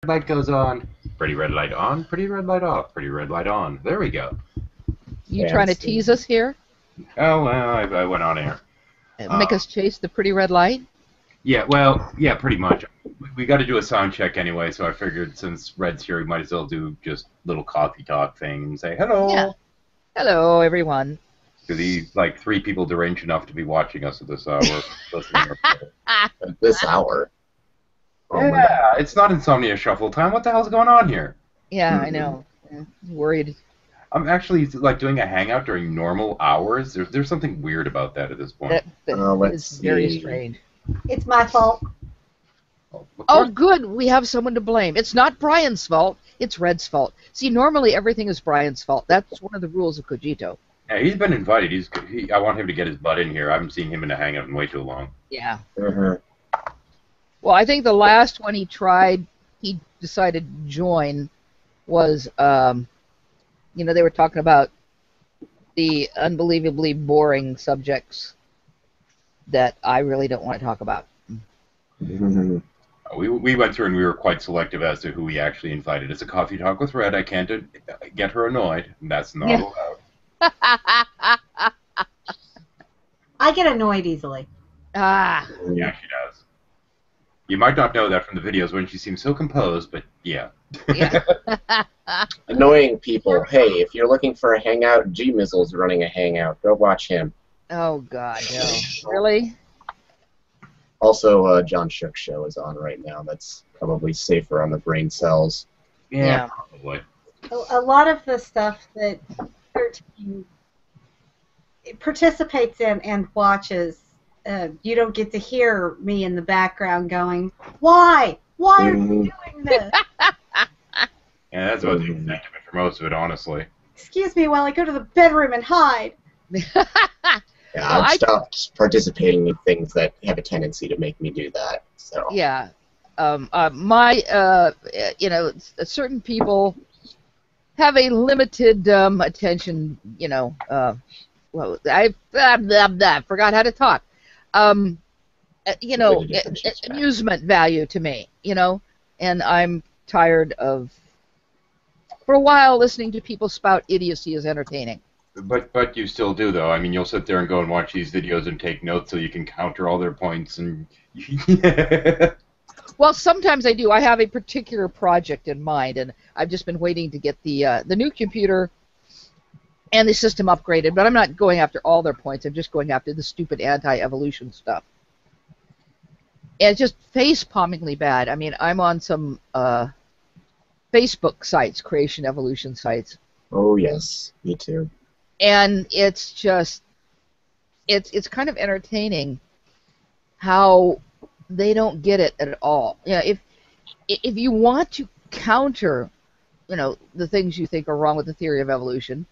light goes on. Pretty red light on. Pretty red light off. Pretty red light on. There we go. You trying to tease us here? Oh, well, I went on air. Make us chase the pretty red light? Yeah, well, yeah, pretty much. We got to do a sound check anyway, so I figured since Red's here, we might as well do just little coffee talk thing and say hello. Yeah. Hello, everyone. To these, like, 3 people deranged enough to be watching us at this hour. At this hour? Oh yeah, it's not Insomnia Shuffle time. What the hell's going on here? Yeah, I know. I'm worried. I'm actually, like, doing a hangout during normal hours. There's something weird about that at this point. That is very strange. It's my fault. Oh, good. We have someone to blame. It's not Brian's fault. It's Red's fault. See, normally everything is Brian's fault. That's one of the rules of Cogito. Yeah, he's been invited. I want him to get his butt in here. I haven't seen him in a hangout in way too long. Yeah. Mm-hmm. Well, I think the last one he decided to join was, they were talking about the unbelievably boring subjects that I really don't want to talk about. Mm-hmm. We went through and we were quite selective as to who we actually invited. It's a coffee talk with Red. I can't get her annoyed. That's not allowed. I get annoyed easily. Yeah, she does. You might not know that from the videos when she seems so composed, but yeah. Yeah. Annoying people. Hey, if you're looking for a hangout, G-Mizzle's running a hangout. Go watch him. Oh, God, no. Really? Also, John Shook's show is on right now. That's probably safer on the brain cells. Yeah, probably. A lot of the stuff that 13 participates in and watches, you don't get to hear me in the background going, why? Why are you doing this? Yeah, that's about the extent of it for most of it, honestly. Excuse me while I go to the bedroom and hide. Yeah, I've stopped participating in things that have a tendency to make me do that. So. Yeah. Certain people have a limited attention, well, I forgot how to talk. Amusement value to me, and I'm tired of, for a while, listening to people spout idiocy is entertaining. But you still do, though. I mean, you'll sit there and go and watch these videos and take notes so you can counter all their points. And Well, sometimes I do. I have a particular project in mind, and I've just been waiting to get the new computer and the system upgraded. But I'm not going after all their points. I'm just going after the stupid anti-evolution stuff. And it's just face-palmingly bad. I mean, I'm on some Facebook sites, creation evolution sites. Oh, yes. Me too. And it's just, it's kind of entertaining how they don't get it at all. If you want to counter, the things you think are wrong with the theory of evolution,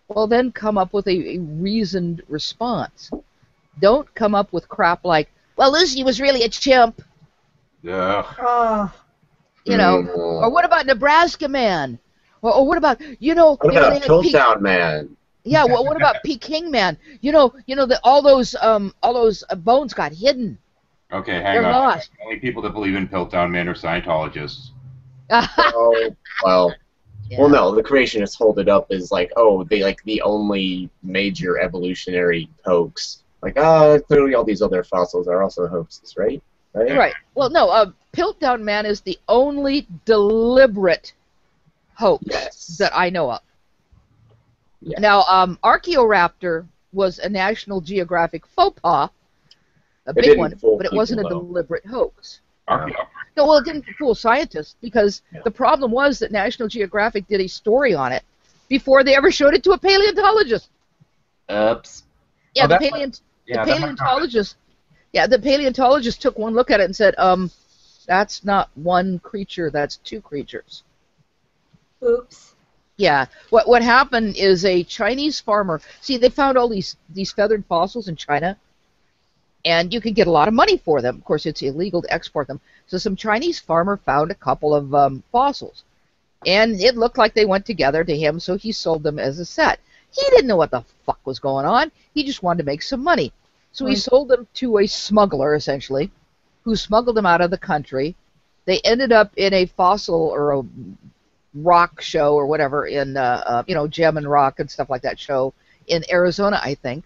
well, then come up with a reasoned response. Don't come up with crap like, well, Lucy was really a chimp. Yeah. Or what about Nebraska Man? Or what about, What about Piltdown Man? Yeah, well, what about Peking Man? All those bones got hidden. Okay, hang They're on. lost. The only people that believe in Piltdown Man are Scientologists. Oh, well. Yeah. Well, no, the creationists hold it up as like, oh, they like the only major evolutionary hoax. Like, clearly all these other fossils are also hoaxes, right? Right. Well, no, Piltdown Man is the only deliberate hoax that I know of. Yeah. Now, Archaeoraptor was a National Geographic faux pas, a big one, but it wasn't a deliberate hoax. No, well, it didn't fool scientists because the problem was that National Geographic did a story on it before they ever showed it to a paleontologist. Oops. Yeah, the paleontologist. Yeah, the paleontologist took one look at it and said, "That's not one creature. That's 2 creatures." Oops. Yeah. What happened is a Chinese farmer. See, they found all these feathered fossils in China, and you can get a lot of money for them. Of course, it's illegal to export them. So some Chinese farmer found a couple of fossils, and it looked like they went together to him, so he sold them as a set. He didn't know what the fuck was going on. He just wanted to make some money. So he sold them to a smuggler, essentially, who smuggled them out of the country, They ended up in a fossil or a rock show or whatever in, gem and rock and stuff like that show in Arizona, I think.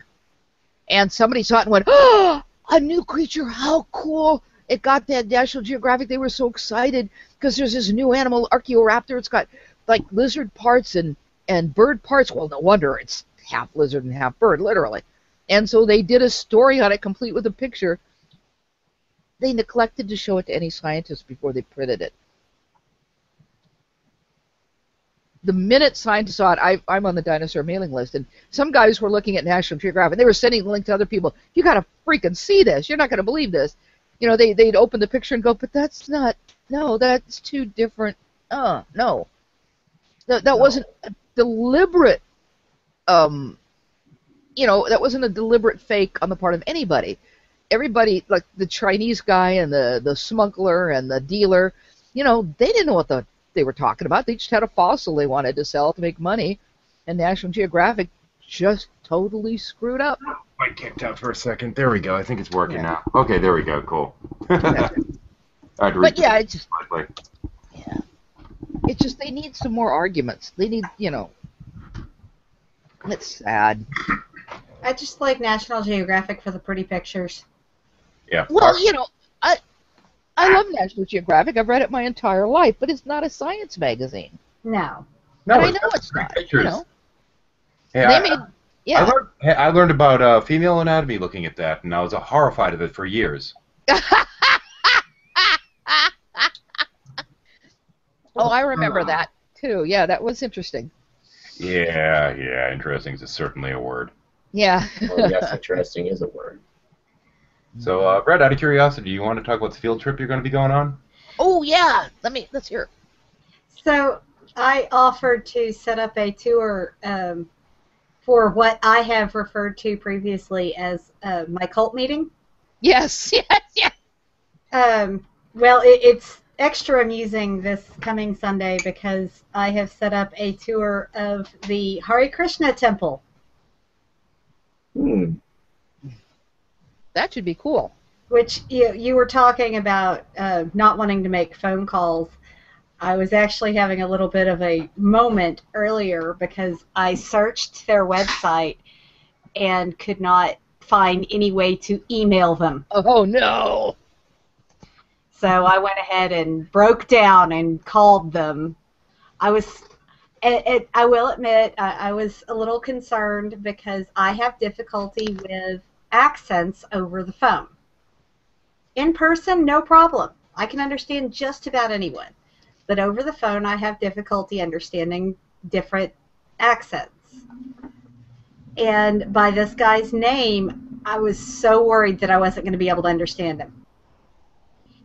And somebody saw it and went, "Oh, a new creature! How cool!" It got that National Geographic. They were so excited because there's this new animal, Archaeoraptor. It's got like lizard parts and bird parts. Well, no wonder it's half lizard and half bird, literally. And so they did a story on it, complete with a picture. They neglected to show it to any scientists before they printed it. The minute scientists saw it, I'm on the dinosaur mailing list, and some guys were looking at National Geographic, and they were sending the link to other people. You got to freaking see this. You're not going to believe this. You know, they'd open the picture and go, but that's not, no, that's too different. No. That wasn't a deliberate, that wasn't a deliberate fake on the part of anybody. Everybody, like the Chinese guy and the smuggler and the dealer, they didn't know what they were talking about. They just had a fossil they wanted to sell to make money, and National Geographic just totally screwed up. I kicked out for a second. There we go. I think it's working now. Okay, there we go. Cool. But yeah, it's just they need some more arguments. They need, it's sad. I just like National Geographic for the pretty pictures. Yeah. Well, I love National Geographic. I've read it my entire life, but it's not a science magazine. No. No, I know it's not. Pictures. Hey, I learned about female anatomy looking at that, and I was horrified of it for years. Oh, I remember that too. Yeah, that was interesting. Yeah, interesting is certainly a word. Yeah. Oh, yes, interesting is a word. So, Brett, out of curiosity, do you want to talk about the field trip you're going to be going on? Oh, yeah. Let's hear it. So, I offered to set up a tour for what I have referred to previously as my cult meeting. Yes. Well, it's extra amusing this coming Sunday because I have set up a tour of the Hare Krishna temple. That should be cool. Which you were talking about not wanting to make phone calls. I was actually having a little bit of a moment earlier because I searched their website and could not find any way to email them. Oh, no. So I went ahead and broke down and called them. I will admit, I was a little concerned because I have difficulty with accents over the phone. In person, no problem. I can understand just about anyone. But over the phone, I have difficulty understanding different accents. And by this guy's name, I was so worried that I wasn't going to be able to understand him.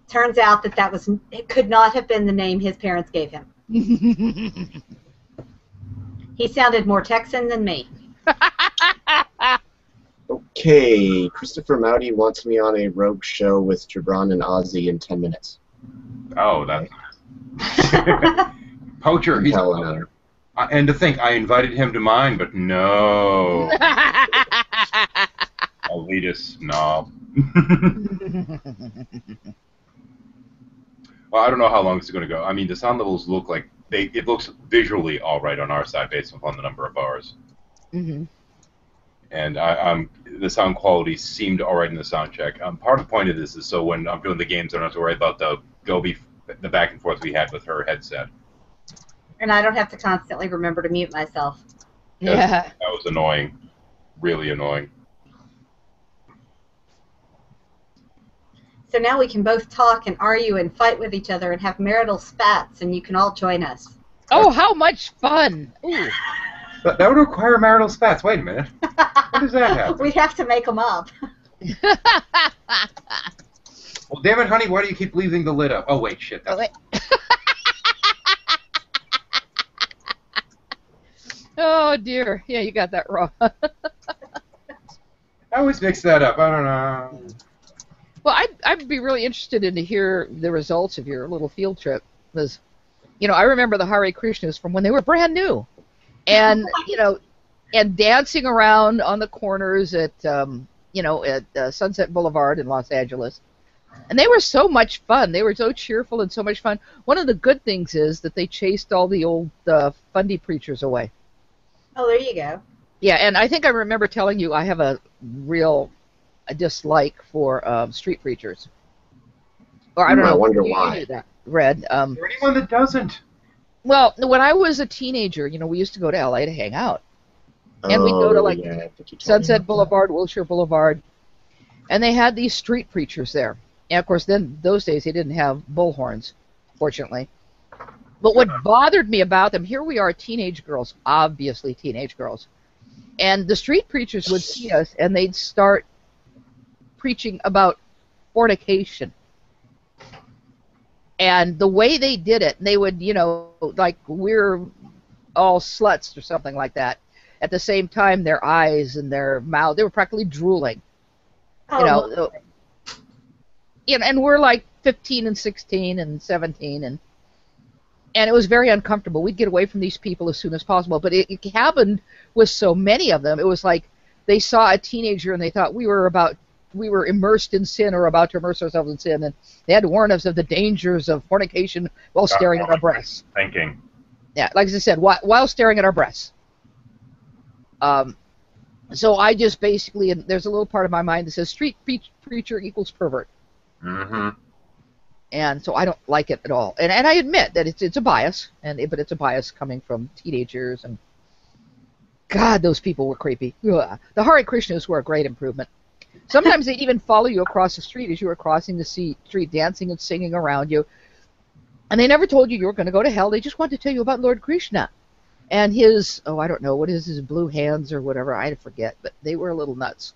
Turns out it could not have been the name his parents gave him. He sounded more Texan than me. Okay, Christopher Mowdy wants me on a rogue show with Jabron and Ozzy in 10 minutes. Oh, that's Poacher, he's a poacher. And to think, I invited him to mine, but no. Elitist snob. Well, I don't know how long this is going to go. I mean, the sound levels look like it looks visually all right on our side based upon the number of bars. Mm-hmm. And the sound quality seemed all right in the sound check. Part of the point of this is so when I'm doing the games, I don't have to worry about the back and forth we had with her headset. And I don't have to constantly remember to mute myself. Yeah. That was annoying. Really annoying. So now we can both talk and argue and fight with each other and have marital spats, and you can all join us. Oh, how much fun! Ooh. But that would require marital spats. Wait a minute. How does that happen? We'd have to make them up. Well, damn it, honey, why do you keep leaving the lid up? Oh, wait, shit. Oh, dear. Yeah, you got that wrong. I always mix that up. I don't know. Well, I'd be really interested in to hear the results of your little field trip. Because, I remember the Hare Krishnas from when they were brand new. And, and dancing around on the corners at Sunset Boulevard in Los Angeles. And they were so much fun. They were so cheerful and so much fun. One of the good things is that they chased all the old fundy preachers away. Oh, there you go. Yeah, and I think I remember telling you I have a real dislike for street preachers. Or I don't know. I wonder you why. knew that, Red. For anyone that doesn't. Well, when I was a teenager, we used to go to LA to hang out. And we'd go to, like, yeah, I think you told me Sunset about Boulevard, Wilshire Boulevard, and they had these street preachers there. And, of course, then those days they didn't have bullhorns, fortunately. But what bothered me about them, here we are, teenage girls, obviously teenage girls, and the street preachers would see us, and they'd start preaching about fornication. And the way they did it, they would, like we're all sluts or something like that. At the same time, their eyes and their mouth, they were practically drooling. Oh, And we're like 15 and 16 and 17, and it was very uncomfortable. We'd get away from these people as soon as possible, but it happened with so many of them. It was like they saw a teenager and they thought we were immersed in sin or about to immerse ourselves in sin, and they had to warn us of the dangers of fornication while staring at our breasts. Thinking. Yeah, like I said, while staring at our breasts. So I just basically, and there's a little part of my mind that says street preacher equals pervert. Mm-hmm. And so I don't like it at all. And I admit that it's a bias, but it's a bias coming from teenagers. And God, those people were creepy. Ugh. The Hare Krishnas were a great improvement. Sometimes they'd even follow you across the street as you were crossing the street, dancing and singing around you. And they never told you were going to go to hell. They just wanted to tell you about Lord Krishna and his, I don't know, what is his blue hands or whatever. I forget, but they were a little nuts.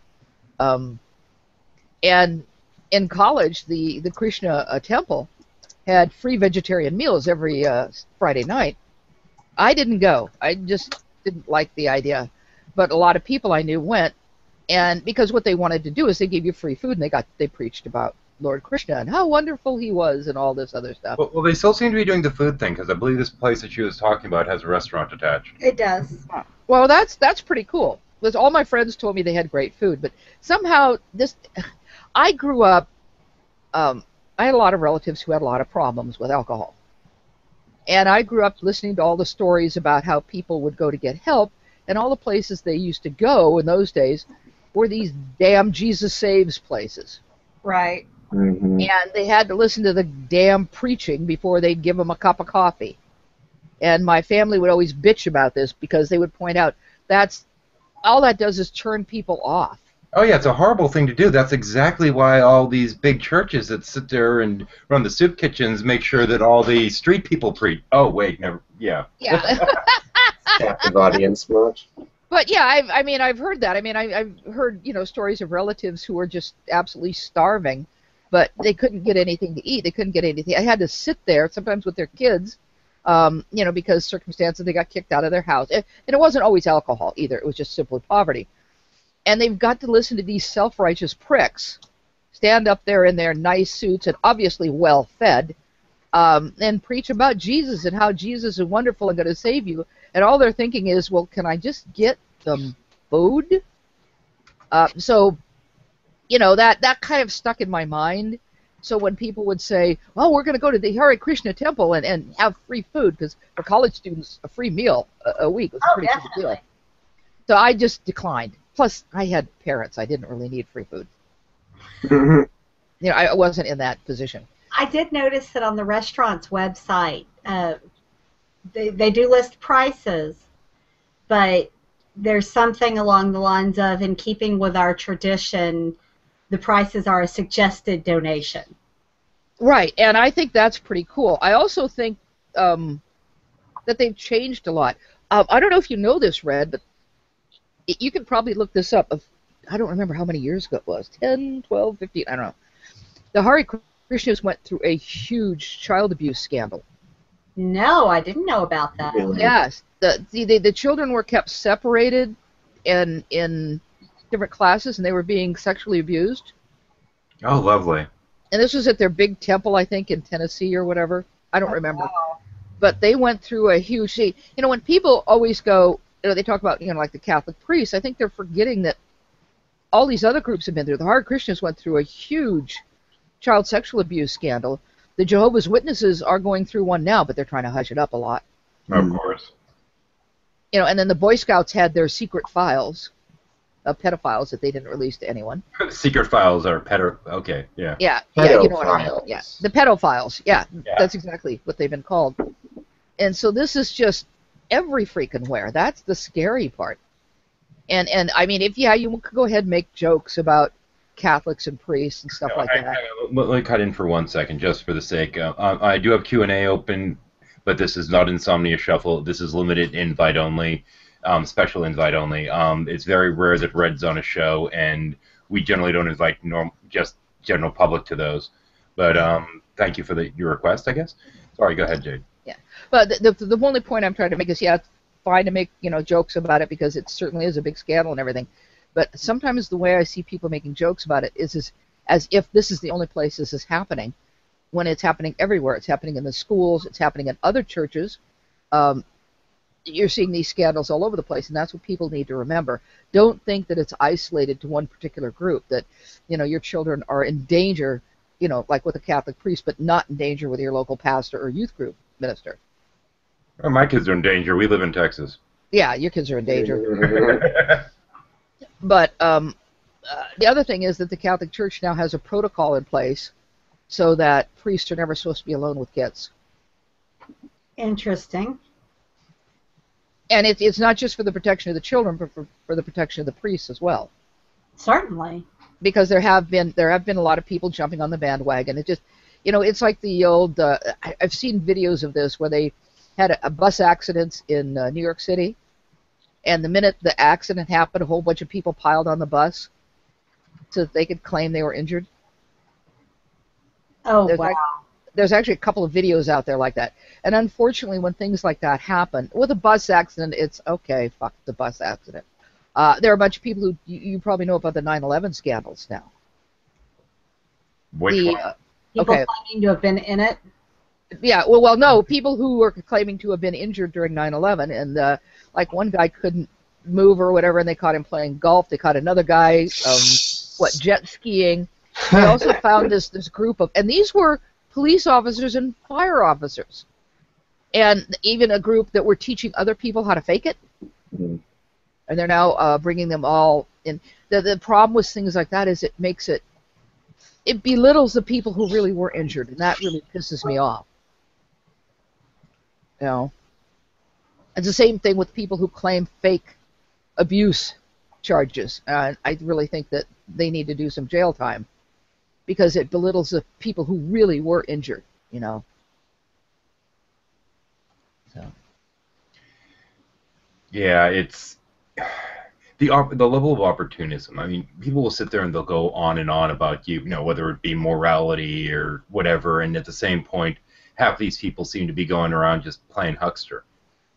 And in college, the Krishna temple had free vegetarian meals every Friday night. I didn't go. I just didn't like the idea. But a lot of people I knew went, and because what they wanted to do is they gave you free food, and they preached about Lord Krishna and how wonderful he was and all this other stuff. Well, they still seem to be doing the food thing, because I believe this place that she was talking about has a restaurant attached. it does. Well, that's pretty cool. Because all my friends told me they had great food, but somehow I grew up. I had a lot of relatives who had a lot of problems with alcohol, and I grew up listening to all the stories about how people would go to get help, and all the places they used to go in those days were these damn Jesus Saves places. Right. Mm-hmm. And they had to listen to the damn preaching before they'd give them a cup of coffee. And my family would always bitch about this because they would point out all that does is turn people off. Oh, yeah, it's a horrible thing to do. That's exactly why all these big churches that sit there and run the soup kitchens make sure that all the street people preach. Oh, wait, never. Yeah. Yeah. Captive audience much. But yeah, I've heard that. I've heard stories of relatives who were just absolutely starving, but they couldn't get anything to eat. They couldn't get anything. I had to sit there sometimes with their kids, because circumstances they got kicked out of their house, and it wasn't always alcohol either. It was just simply poverty, and they've got to listen to these self-righteous pricks stand up there in their nice suits and obviously well fed, and preach about Jesus and how Jesus is wonderful and going to save you. And all they're thinking is, well, can I just get some food? So, that kind of stuck in my mind. So when people would say, well, we're going to go to the Hare Krishna temple and have free food, because for college students, a free meal a week was a pretty big deal. So I just declined. Plus, I had parents. I didn't really need free food. I wasn't in that position. I did notice that on the restaurant's website, they do list prices, but there's something along the lines of, in keeping with our tradition, the prices are a suggested donation. Right, and I think that's pretty cool. I also think that they've changed a lot. I don't know if you know this, Red, but you can probably look this up. I don't remember how many years ago it was, 10, 12, 15, I don't know. The Hare Krishnas went through a huge child abuse scandal. No, I didn't know about that. Really? Yes, the children were kept separated in different classes, and they were being sexually abused. Oh, lovely. And this was at their big temple, I think, in Tennessee or whatever. I don't remember. Wow. But they went through a huge... when people always go, they talk about, like the Catholic priests, I think they're forgetting that all these other groups have been through. The Hare Krishnas went through a huge child sexual abuse scandal. The Jehovah's Witnesses are going through one now, but they're trying to hush it up a lot. Of course. You know, and then the Boy Scouts had their secret files of pedophiles that they didn't release to anyone. Secret files are okay, yeah. Yeah, you know what I mean. Pedophiles. Yeah, the pedophiles. Yeah, Yeah. that's exactly what they've been called. And so this is just every freaking where. That's the scary part. And I mean, if you could go ahead and make jokes about Catholics and priests and stuff like that. Let me cut in for 1 second, just for the sake. I do have Q&A open, but this is not Insomnia Shuffle. This is limited invite only, special invite only. It's very rare that Red's on a show, and we generally don't invite just general public to those. But thank you for your request, I guess. Sorry, go ahead, Jade. Yeah, but the only point I'm trying to make is, yeah, it's fine to make jokes about it because it certainly is a big scandal and everything. But sometimes the way I see people making jokes about it is as if this is the only place this is happening, when it's happening everywhere. It's happening in the schools. It's happening in other churches. You're seeing these scandals all over the place, and that's what people need to remember. Don't think that it's isolated to one particular group, that your children are in danger, like with a Catholic priest, but not in danger with your local pastor or youth group minister. Oh, my kids are in danger. We live in Texas. Yeah, your kids are in danger. But the other thing is that the Catholic Church now has a protocol in place so that priests are never supposed to be alone with kids. Interesting. And it's not just for the protection of the children, but for the protection of the priests as well. Certainly. Because there have been a lot of people jumping on the bandwagon. It just, it's like the old. I've seen videos of this where they had a bus accident in New York City. And the minute the accident happened, a whole bunch of people piled on the bus so that they could claim they were injured. Oh, wow. There's actually a couple of videos out there like that. And unfortunately, when things like that happen, with a bus accident, it's okay, fuck the bus accident. There are a bunch of people who, you probably know about the 9/11 scandals now. Which one? People claiming to have been in it? Yeah, well, no, people who were claiming to have been injured during 9/11, and like one guy couldn't move or whatever, and they caught him playing golf. They caught another guy, jet skiing. They also found this group of, and these were police officers and fire officers, and even a group that were teaching other people how to fake it. Mm-hmm. And they're now bringing them all in. The problem with things like that is it belittles the people who really were injured, and that really pisses me off. It's the same thing with people who claim fake abuse charges. I really think that they need to do some jail time because it belittles the people who really were injured, So. Yeah, it's the level of opportunism. I mean, people will sit there and they'll go on and on about whether it be morality or whatever, and at the same point, half these people seem to be going around just playing huckster,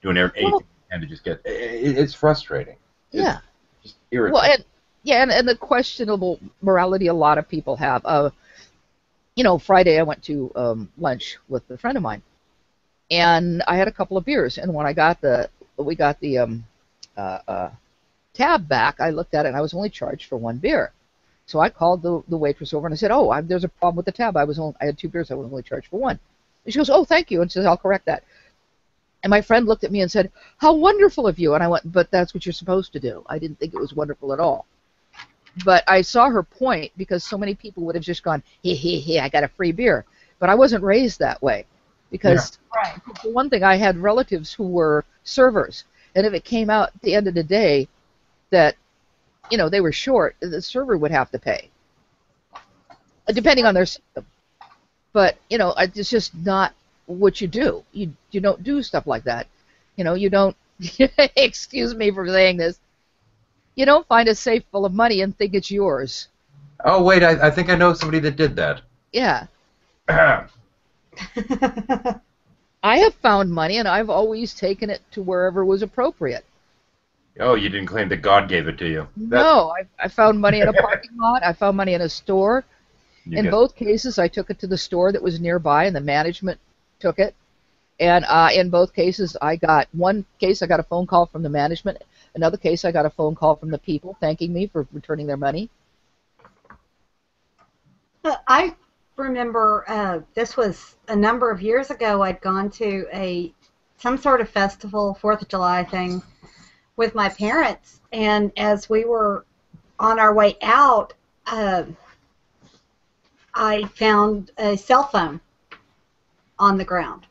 doing anything they can to just get. It's frustrating. Yeah. It's just irritating. Well, and the questionable morality a lot of people have. Friday I went to lunch with a friend of mine, and I had a couple of beers, and when we got the tab back, I looked at it and I was only charged for one beer. So I called the waitress over and I said, there's a problem with the tab. I had 2 beers, I was only charged for 1. And she goes, oh, thank you, and she says, I'll correct that. And my friend looked at me and said, how wonderful of you. And I went, but that's what you're supposed to do. I didn't think it was wonderful at all. But I saw her point because so many people would have just gone, hey, I got a free beer. But I wasn't raised that way. Because, for one thing, I had relatives who were servers. And if it came out at the end of the day that, they were short, the server would have to pay, depending on their system. But, it's just not what you do. You don't do stuff like that. You don't, excuse me for saying this, you don't find a safe full of money and think it's yours. Oh, wait, I think I know somebody that did that. Yeah. I have found money, and I've always taken it to wherever was appropriate. Oh, you didn't claim that God gave it to you. No, I found money in a parking lot. I found money in a store. In both cases, I took it to the store that was nearby, and the management took it. And in both cases, one case I got a phone call from the management. Another case, I got a phone call from the people thanking me for returning their money. remember this was a number of years ago. I'd gone to some sort of festival, 4th of July thing, with my parents, and as we were on our way out, I found a cell phone on the ground,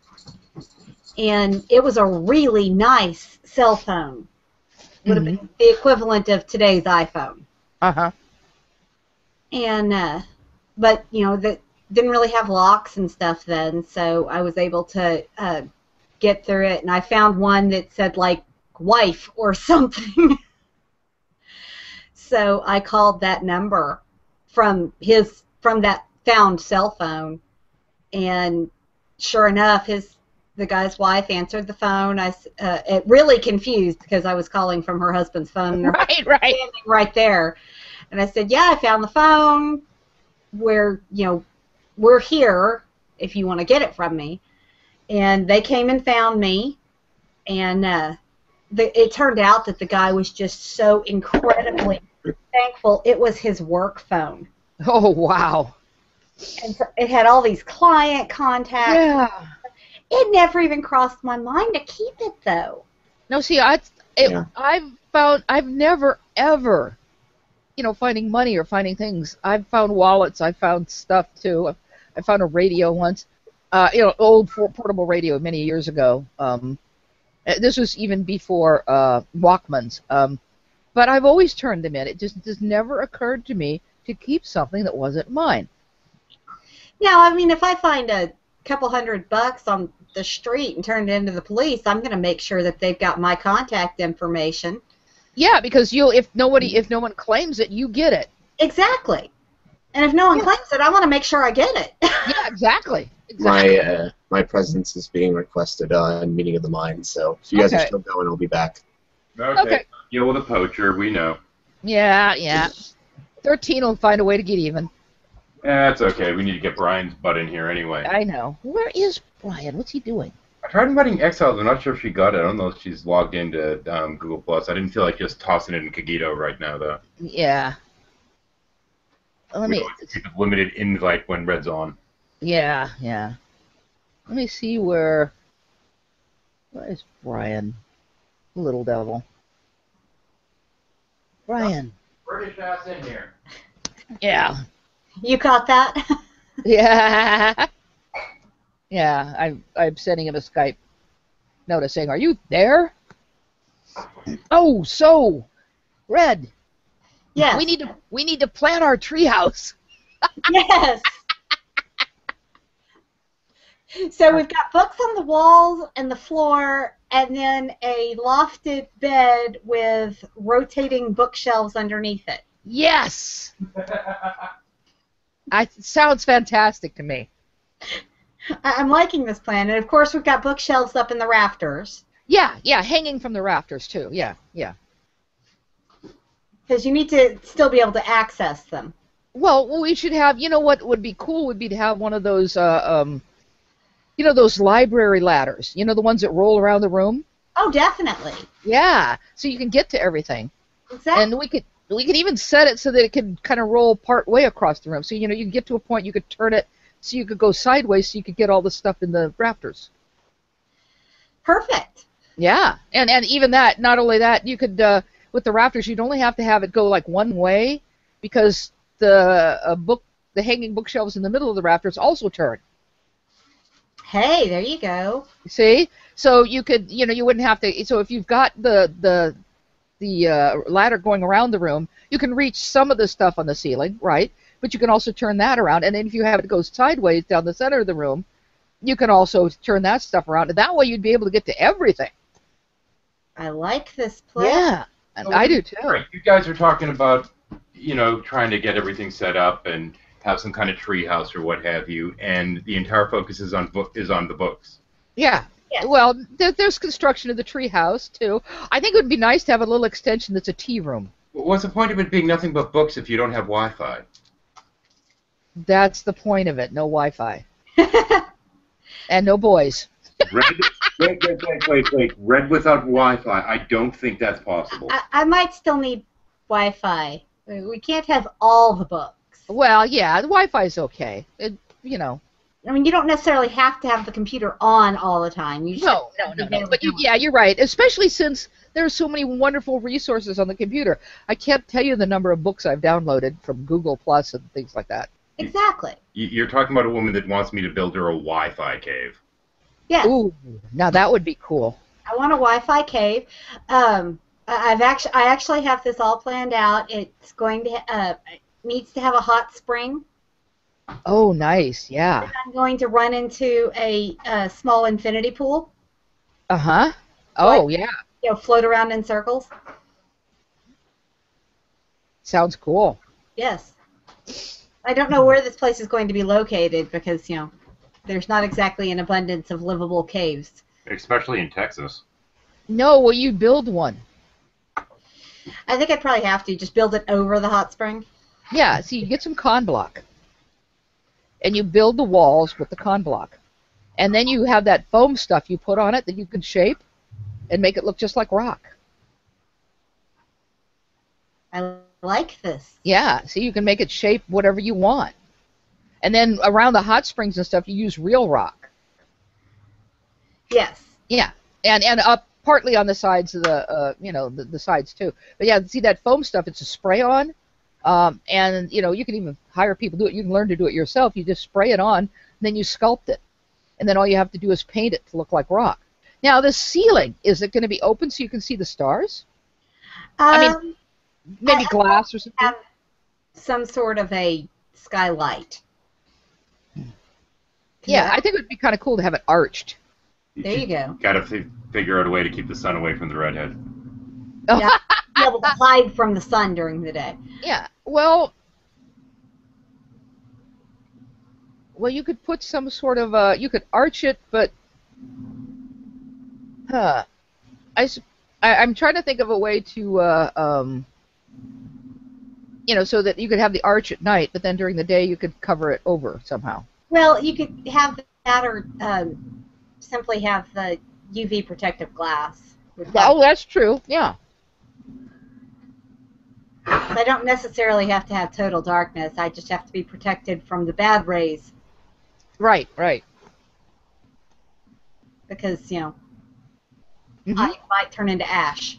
and it was a really nice cell phone. Would have been the equivalent of today's iPhone. Uh-huh. And but that didn't really have locks and stuff then, so I was able to get through it, and I found one that said like wife or something. So I called that number from that found cell phone, and sure enough, the guy's wife answered the phone. It really confused because I was calling from her husband's phone. Right. Standing right there, and I said, "Yeah, I found the phone. We're here if you want to get it from me." And they came and found me, and it turned out that the guy was just so incredibly thankful. It was his work phone. Oh, wow. And so it had all these client contacts. Yeah. It never even crossed my mind to keep it, though. No, see, I've never ever, finding money or finding things. I've found wallets. I've found stuff too. I found a radio once, old portable radio many years ago. This was even before Walkmans. But I've always turned them in. It just never occurred to me to keep something that wasn't mine. Now, I mean, if I find a couple $100 on the street and turn it into the police, I'm going to make sure that they've got my contact information. Yeah, because if no one claims it, you get it. Exactly. And if no one claims it, I want to make sure I get it. Yeah, exactly. My presence is being requested on Meeting of the Mind, so if you guys are still going, I'll be back. Okay. You're the poacher, we know. Yeah. 13 will find a way to get even. That's okay. We need to get Brian's butt in here anyway. I know. Where is Brian? What's he doing? I tried inviting Exiles. I'm not sure if she got it. I don't know if she's logged into Google+. I didn't feel like just tossing it in Kagito right now, though. Yeah. Let me keep it limited invite when Red's on. Yeah. Let me see where is Brian? Little devil. Brian. British ass in here. Yeah. You caught that? Yeah. Yeah, I'm sending him a Skype notice saying, "Are you there?" Oh, so Red. Yes. We need to plan our treehouse. Yes. So we've got books on the walls and the floor, and then a lofted bed with rotating bookshelves underneath it. Yes. Sounds fantastic to me. I'm liking this plan, and of course we've got bookshelves up in the rafters. Yeah, hanging from the rafters too. Yeah. Because you need to still be able to access them. Well, we should have. What would be cool would be to have one of those. Those library ladders. The ones that roll around the room. Oh, definitely. Yeah, so you can get to everything. Exactly. And we could even set it so that it could kind of roll part way across the room. So you can get to a point you could turn it so you could go sideways so you could get all the stuff in the rafters. Perfect. Yeah, and even that. Not only that, you could with the rafters you'd only have to have it go like one way because the hanging bookshelves in the middle of the rafters also turn. Hey, there you go. See, so you could you wouldn't have to. So if you've got the ladder going around the room, you can reach some of the stuff on the ceiling, right? But you can also turn that around, and then if you have it go sideways down the center of the room, you can also turn that stuff around, and that way you'd be able to get to everything. I like this plan. Yeah, and I do too. Right. You guys are talking about, trying to get everything set up and have some kind of tree house or what have you, and the entire focus is on the books. Yeah. Yes. Well, there's construction of the tree house too. I think it would be nice to have a little extension that's a tea room. What's the point of it being nothing but books if you don't have Wi-Fi? That's the point of it. No Wi-Fi. And no boys. Wait. Red without Wi-Fi. I don't think that's possible. I might still need Wi-Fi. We can't have all the books. Well, yeah, the Wi-Fi is okay. you know. I mean, you don't necessarily have to have the computer on all the time. You just No, have no, to no, be no. But available. yeah, you're right. Especially since there are so many wonderful resources on the computer. I can't tell you the number of books I've downloaded from Google Plus and things like that. Exactly. You're talking about a woman that wants me to build her a Wi-Fi cave. Yes. Ooh, now that would be cool. I want a Wi-Fi cave. I actually have this all planned out. It's going to it needs to have a hot spring. Oh, nice. Yeah. I'm going to run into a small infinity pool. Uh-huh. Oh, yeah. You know, float around in circles. Sounds cool. Yes. I don't know where this place is going to be located because, you know, there's not exactly an abundance of livable caves. Especially in Texas. No, well, you build one. I think I'd probably have to just build it over the hot spring. Yeah, so you get some con block. And you build the walls with the con block. And then you have that foam stuff you put on it that you can shape and make it look just like rock. I like this. Yeah, so you can make it shape whatever you want. And then around the hot springs and stuff, you use real rock. Yes. Yeah, and up partly on the sides of the, the sides too. But yeah, see that foam stuff, it's a spray-on. And, you know, you can even hire people to do it. You can learn to do it yourself. You just spray it on, then you sculpt it. And then all you have to do is paint it to look like rock. Now, the ceiling, is it going to be open so you can see the stars? I mean, maybe glass or something? Have some sort of a skylight. Yeah, I think it would be kind of cool to have it arched. There you go. Got to figure out a way to keep the sun away from the redhead. Yeah, be able to hide from the sun during the day. Yeah, well, you could put some sort of, you could arch it, but, I'm trying to think of a way to, so that you could have the arch at night, but then during the day you could cover it over somehow. Well, you could have that or simply have the UV protective glass. Oh, that's true, yeah. I don't necessarily have to have total darkness. I just have to be protected from the bad rays. Right, right. Because, you know, I might turn into ash.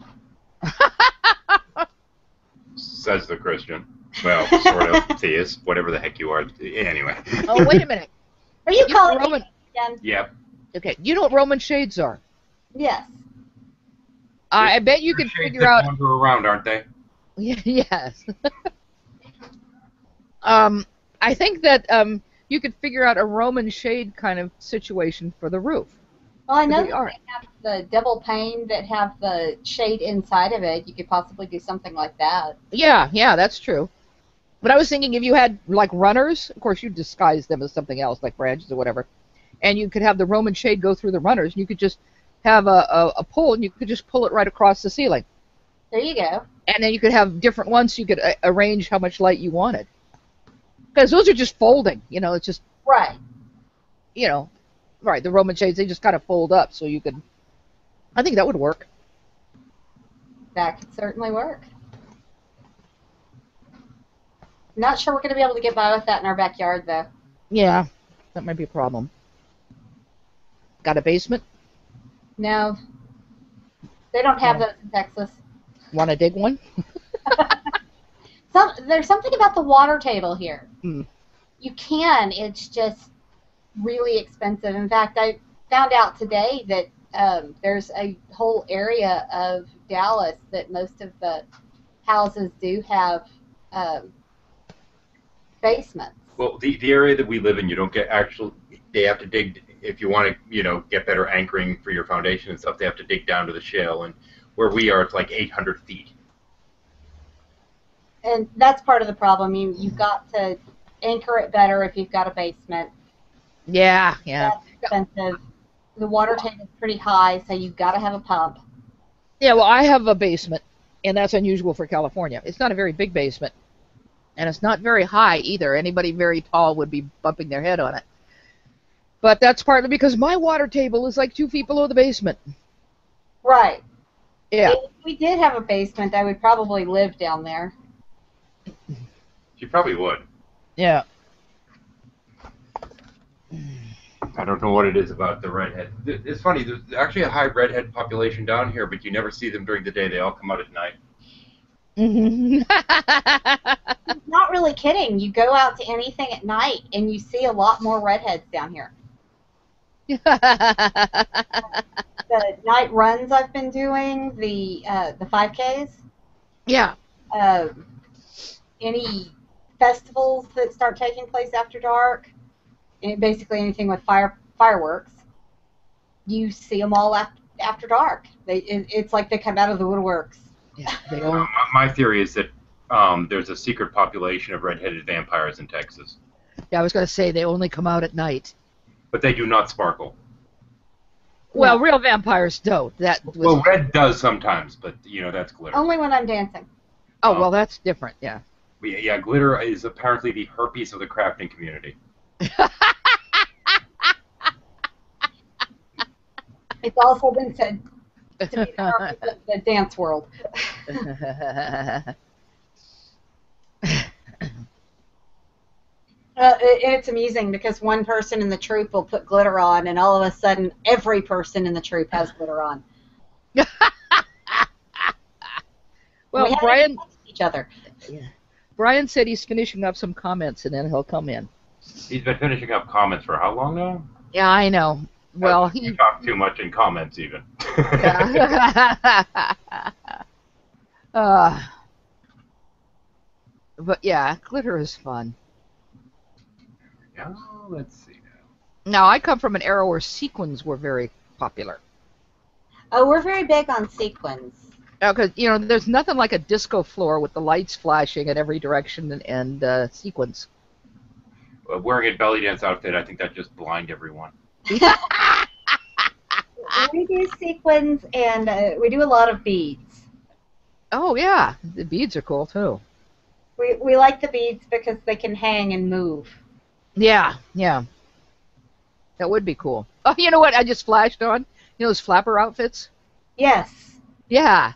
Says the Christian. Well, sort of theist, whatever the heck you are. Anyway. Oh, wait a minute. Are you calling Roman? me again? Yep. Okay, you know what Roman shades are? Yes. I bet you can figure out. Wander around, aren't they? Yes. I think that you could figure out a Roman shade kind of situation for the roof. Well, I know They that are. they have the double pane that have the shade inside of it. You could possibly do something like that. Yeah, that's true. But I was thinking if you had like runners, of course you'd disguise them as something else, like branches or whatever, and you could have the Roman shade go through the runners, and you could just have a pull, and you could just pull it right across the ceiling. There you go. And then you could have different ones, so you could arrange how much light you wanted. Because those are just folding, it's just, Right. Right, the Roman shades, they just kind of fold up, so you could, I think that would work. That could certainly work. Not sure we're going to be able to get by with that in our backyard, though. Yeah, that might be a problem. Got a basement? No. They don't have those in Texas. Want to dig one? There's something about the water table here. Hmm. You can. It's just really expensive. In fact, I found out today that there's a whole area of Dallas that most of the houses do have basements. Well, the area that we live in, you don't get they have to dig, if you want to, get better anchoring for your foundation and stuff, they have to dig down to the shale. And where we are, it's like 800 feet. And that's part of the problem. You've got to anchor it better if you've got a basement. Yeah. That's expensive. The water table is pretty high, so you've got to have a pump. Yeah, well, I have a basement, and that's unusual for California. It's not a very big basement, and it's not very high either. Anybody very tall would be bumping their head on it. But that's partly because my water table is like 2 feet below the basement. Right. Yeah. If we did have a basement, I would probably live down there. You probably would. Yeah. I don't know what it is about the redhead. It's funny. There's actually a high redhead population down here, but you never see them during the day. They all come out at night. Not really kidding. You go out to anything at night, and you see a lot more redheads down here. The night runs I've been doing, the 5Ks, Yeah. any festivals that start taking place after dark, and basically anything with fireworks, you see them all after dark. It's like they come out of the woodworks. Yeah. They don't. My theory is that there's a secret population of redheaded vampires in Texas, Yeah, I was going to say they only come out at night. but they do not sparkle. Well, real vampires don't. That was, Well, red does sometimes, but that's glitter. Only when I'm dancing. oh, well, that's different. Yeah. Yeah, glitter is apparently the herpes of the crafting community. It's also been said to be the dance world. It's amusing because one person in the troupe will put glitter on, and all of a sudden, every person in the troupe has glitter on. Well, we Brian. haven't each other. Yeah. Brian said he's finishing up some comments, and then he'll come in. He's been finishing up comments for how long now? Yeah, I know. Well, You talk too much in comments, even. But yeah, glitter is fun. Yeah, let's see now. Now, I come from an era where sequins were very popular. Oh, we're very big on sequins. Because, there's nothing like a disco floor with the lights flashing in every direction and sequins. Wearing a belly dance outfit, I think that just blind everyone. We do sequins, and we do a lot of beads. Oh, yeah. The beads are cool, too. We like the beads because they can hang and move. Yeah, yeah. That would be cool. Oh, you know what I just flashed on? Those flapper outfits? Yes. Yeah.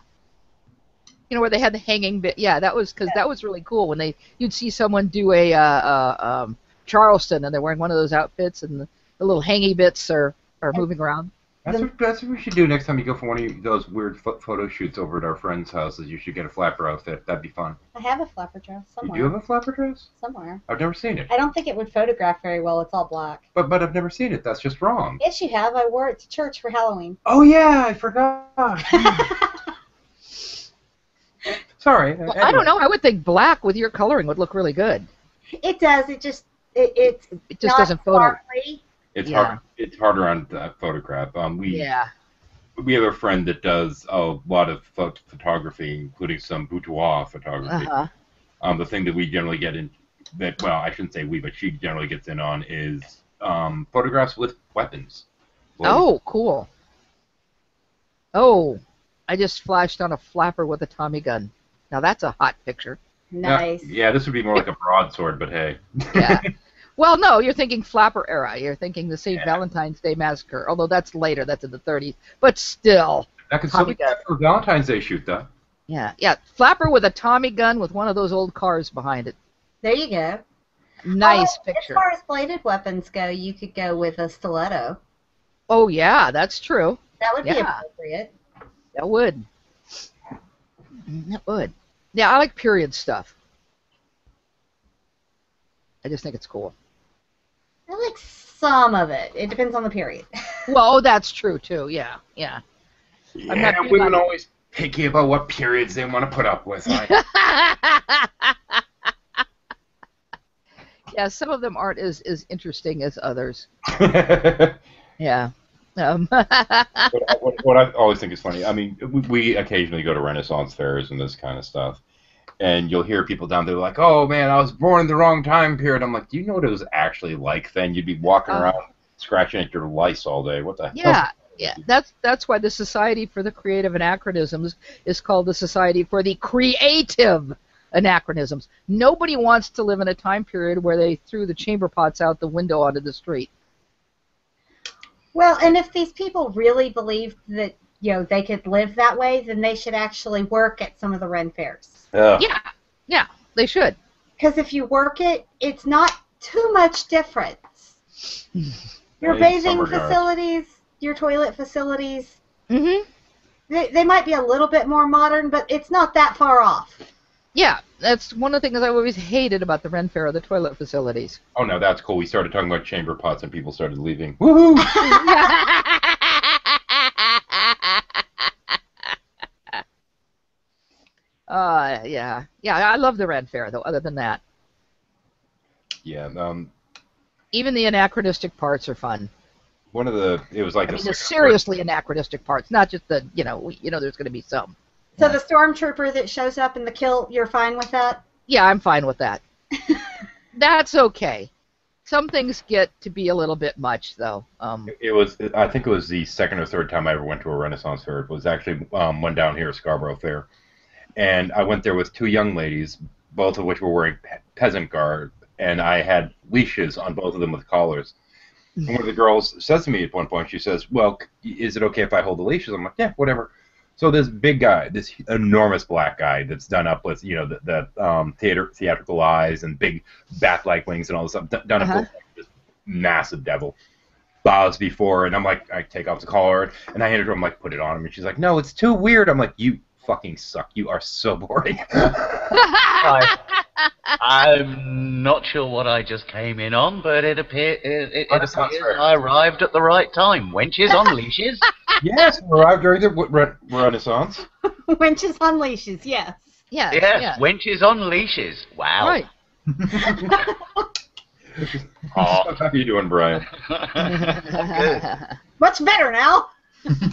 Where they had the hanging bit. Yeah, that was because that was really cool when you'd see someone do a Charleston and they're wearing one of those outfits and the little hangy bits are moving around. That's what we should do next time you go for one of those weird photo shoots over at our friends' houses. You should get a flapper outfit. That'd be fun. I have a flapper dress somewhere. You do have a flapper dress? Somewhere. I've never seen it. I don't think it would photograph very well. It's all black. But I've never seen it. That's just wrong. Yes, you have. I wore it to church for Halloween. Oh, yeah, I forgot. Sorry. Well, I don't know. I would think black with your coloring would look really good. It does. It just not doesn't photo. sparkly. It's Yeah. hard. It's harder on that photograph. Yeah. We have a friend that does a lot of photography, including some boudoir photography. Uh-huh. The thing that we generally get in, I shouldn't say we, but she generally gets in on is photographs with weapons. Oh, cool. Oh, I just flashed on a flapper with a Tommy gun. Now that's a hot picture. Nice. Yeah, this would be more like a broadsword, but hey. Yeah. Well, no, you're thinking flapper era. You're thinking the St. Valentine's Day Massacre, although that's later. That's in the 30s. But still. That could still be Tommy gun. for Valentine's Day shoot, though. Yeah. Flapper with a Tommy gun with one of those old cars behind it. There you go. Nice As picture. far as bladed weapons go, you could go with a stiletto. Oh, yeah, that's true. That would be Yeah. appropriate. That would. That would. Yeah, I like period stuff. I just think it's cool. I like some of it. It depends on the period. Well, that's true, too. Yeah, yeah. I'm not big women on- always picky about what periods they want to put up with. Yeah, some of them aren't as interesting as others. what Yeah. I always think is funny, I mean, we occasionally go to Renaissance fairs and this kind of stuff, and you'll hear people down there like, oh man, I was born in the wrong time period. I'm like, do you know what it was actually like then? You'd be walking around scratching at your lice all day. What the hell? Yeah. That's why the Society for the Creative Anachronisms is called the Society for the Creative Anachronisms. Nobody wants to live in a time period where they threw the chamber pots out the window onto the street. Well, and if these people really believed that they could live that way, then they should actually work at some of the Ren fairs. Yeah, they should. Because if you work it, it's not too much difference. Your In bathing some regards. facilities, your toilet facilities, Mm-hmm. they might be a little bit more modern, but it's not that far off. Yeah, that's one of the things I always hated about the Ren Fair, the toilet facilities. Oh no, that's cool. We started talking about chamber pots and people started leaving. Woohoo! Yeah. I love the Ren Fair though. Other than that, Yeah. even the anachronistic parts are fun. It was like I the mean, the second- seriously anachronistic parts, not just the there's going to be some. So the stormtrooper that shows up in the kill, you're fine with that? Yeah, I'm fine with that. That's okay. Some things get to be a little bit much, though. It was. I think it was the second or third time I ever went to a Renaissance fair. It was actually one down here at Scarborough Fair, and I went there with two young ladies, both of which were wearing peasant garb, and I had leashes on both of them with collars. And one of the girls says to me at one point, she says, "Well, is it okay if I hold the leashes?" I'm like, "Yeah, whatever." So this big guy, this enormous black guy that's done up with, the theatrical eyes and big bat-like wings and all this stuff, done up with this massive devil, bows before, and I'm like, I take off the collar, and I hand it to her, I'm like, put it on him, and she's like, no, it's too weird. I'm like, you fucking suck. You are so boring. I'm not sure what I just came in on, but it appears Renaissance fair. I arrived at the right time. Wenches on leashes. Yes, we arrived during the Renaissance. Wenches on leashes, yes. Yeah. Yes, wenches on leashes. Wow. Right. How are you doing, Brian? Good. Much better now.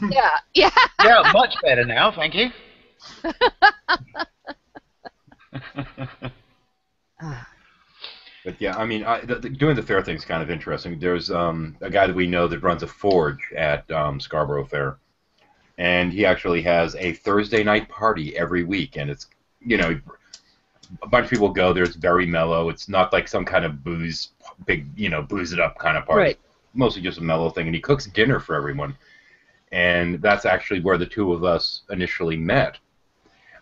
Yeah. Yeah, much better now, thank you. But yeah, I mean, doing the fair thing is kind of interesting. There's a guy that we know that runs a forge at Scarborough Fair, and he actually has a Thursday night party every week, and it's, a bunch of people go there. It's very mellow. It's not like some kind of booze it up kind of party. Right. Mostly just a mellow thing, and he cooks dinner for everyone. And that's actually where the two of us initially met.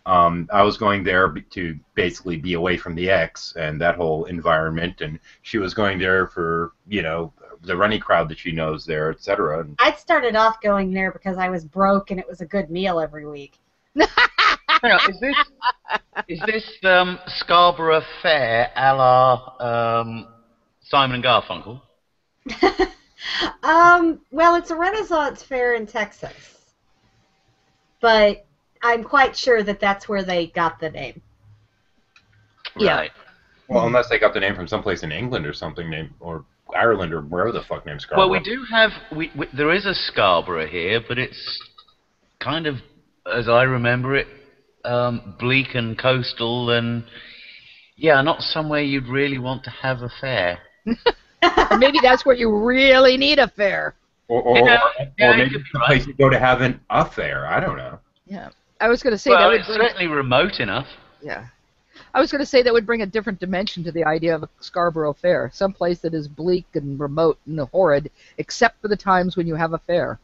I was going there to basically be away from the ex and that whole environment, and she was going there for, the runny crowd that she knows there, etc. I'd started off going there because I was broke and it was a good meal every week. Hang on, is this Scarborough Fair a la Simon and Garfunkel? Well, it's a Renaissance fair in Texas, but I'm quite sure that that's where they got the name. Yeah. Right. Well, unless they got the name from someplace in England or something, or Ireland or wherever the fuck named Scarborough. Well, we do have there is a Scarborough here, but it's kind of, as I remember it, bleak and coastal, and not somewhere you'd really want to have a fair. Or maybe that's where you really need a fair. Or it maybe could it's be the right. place you go to have an affair. I don't know. Yeah. I was going to say Well, that it's would bring, certainly remote enough. yeah. I was going to say that would bring a different dimension to the idea of a Scarborough Fair, some place that is bleak and remote and horrid, except for the times when you have a fair.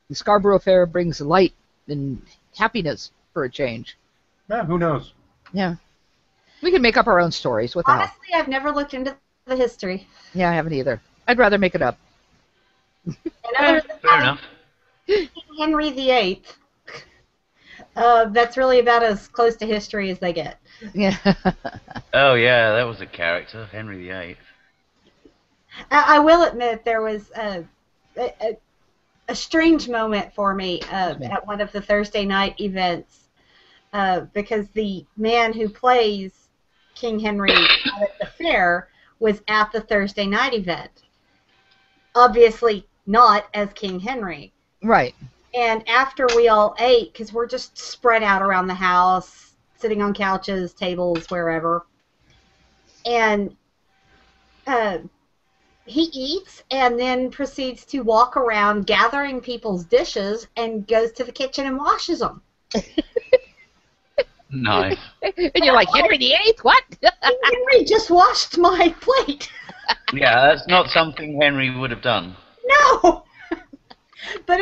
The Scarborough Fair brings light and happiness for a change. Yeah, who knows? Yeah. We can make up our own stories. What the hell? Honestly, I've never looked into the history. Yeah, I haven't either. I'd rather make it up. And other than Fair enough. Henry VIII, that's really about as close to history as they get. Yeah. Oh yeah, that was a character, Henry VIII. I will admit there was a strange moment for me at one of the Thursday night events because the man who plays King Henry at the fair was at the Thursday night event. Obviously not as King Henry. Right. And after we all ate, because we're just spread out around the house, sitting on couches, tables, wherever, and he eats and then proceeds to walk around gathering people's dishes and goes to the kitchen and washes them. Nice. And you're like, Henry VIII? What? Henry just washed my plate. Yeah, that's not something Henry would have done. No! But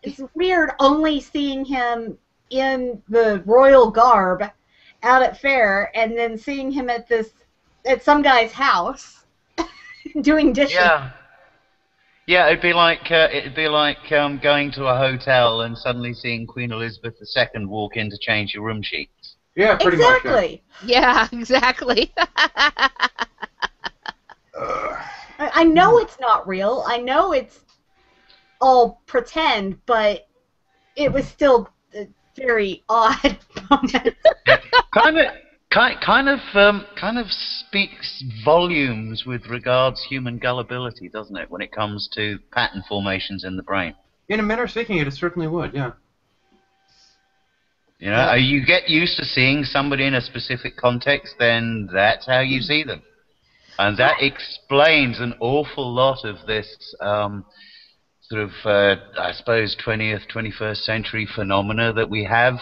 it's weird only seeing him in the royal garb out at fair and then seeing him at some guy's house doing dishes. Yeah. Yeah, it'd be like going to a hotel and suddenly seeing Queen Elizabeth II walk in to change your room sheets. Yeah, pretty much. Exactly. Yeah, exactly. I know it's not real. I know it's all pretend, but it was still a very odd moment. Kind of speaks volumes with regards human gullibility, doesn't it, when it comes to pattern formations in the brain? In a manner of speaking, it certainly would. Yeah. You know, you get used to seeing somebody in a specific context, then that's how you see them. And that explains an awful lot of this sort of, I suppose, 20th, 21st century phenomena that we have,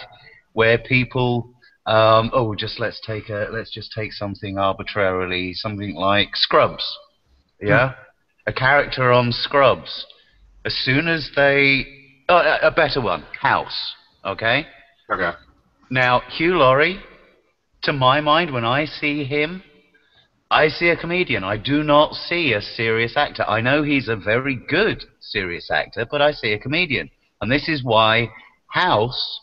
where people, let's just take something arbitrarily, something like Scrubs. Yeah, a character on Scrubs. As soon as a better one, House. Okay. Okay. Now, Hugh Laurie, to my mind, when I see him, I see a comedian. I do not see a serious actor. I know he's a very good serious actor, but I see a comedian. And this is why House,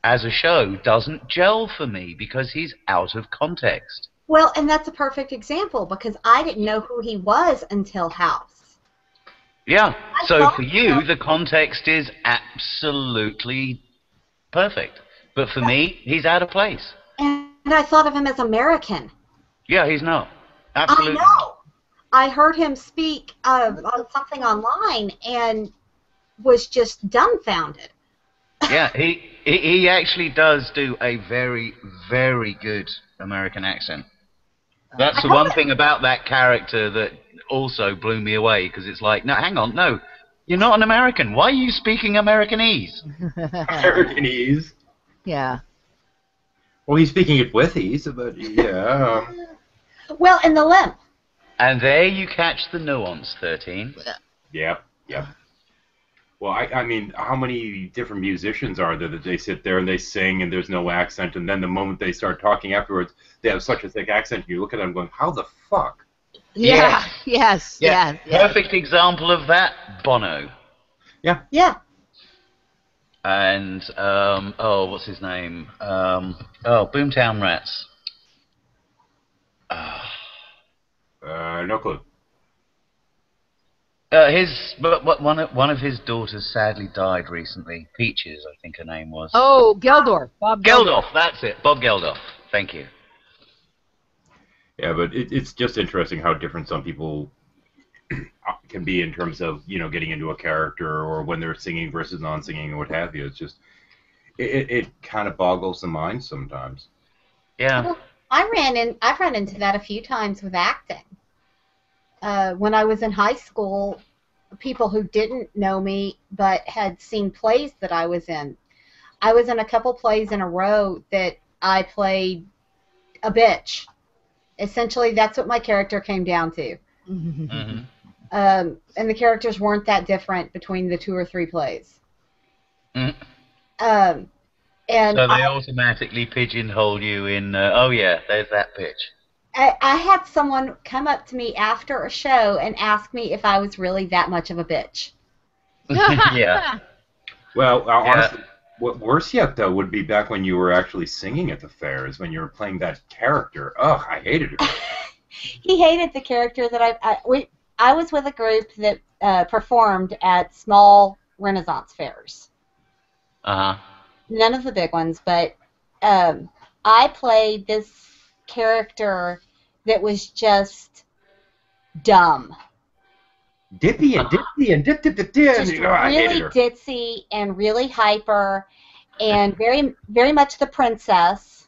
as a show, doesn't gel for me, because he's out of context. Well, and that's a perfect example, because I didn't know who he was until House. Yeah, so for you, the context is absolutely perfect. But for me, he's out of place. And I thought of him as American. Yeah, he's not. Absolutely. I know. I heard him speak on something online and was just dumbfounded. Yeah, he actually does do a very, very good American accent. That's the one thing about that character that also blew me away, because it's like, no, hang on, no, you're not an American. Why are you speaking Americanese? Americanese. Yeah. Well, he's speaking it with ease, but yeah. Well, and the limp. And there you catch the nuance, 13. Yep. Well, I mean, how many different musicians are there that they sit there and they sing and there's no accent, and then the moment they start talking afterwards, they have such a thick accent, you look at them going, how the fuck? Yeah. Yes. Perfect example of that, Bono. Yeah. And, what's his name? Boomtown Rats. No clue. One of his daughters sadly died recently. Peaches, I think her name was. Oh, Geldorf. Bob Geldof, that's it. Bob Geldof. Thank you. Yeah, but it's just interesting how different some people can be in terms of, you know, getting into a character or when they're singing versus non-singing or what have you. It's just, it kind of boggles the mind sometimes. Yeah. Well, I've run into that a few times with acting. When I was in high school, people who didn't know me but had seen plays that I was in. I was in a couple plays in a row that I played a bitch. Essentially, that's what my character came down to. Mm-hmm. And the characters weren't that different between the 2 or 3 plays. Mm. And So they automatically pigeonhole you in, there's that pitch. I had someone come up to me after a show and ask me if I was really that much of a bitch. Yeah. Well, honestly, what worse yet, though, would be back when you were actually singing at the fairs, when you were playing that character. Ugh, I hated it. He hated the character that I was with a group that performed at small Renaissance fairs. Uh-huh. None of the big ones, but I played this character that was just dumb. Dippy and Dippy and Dip Dip Dip Dip. Just I hated really her. ditzy and really hyper and very, very much the princess.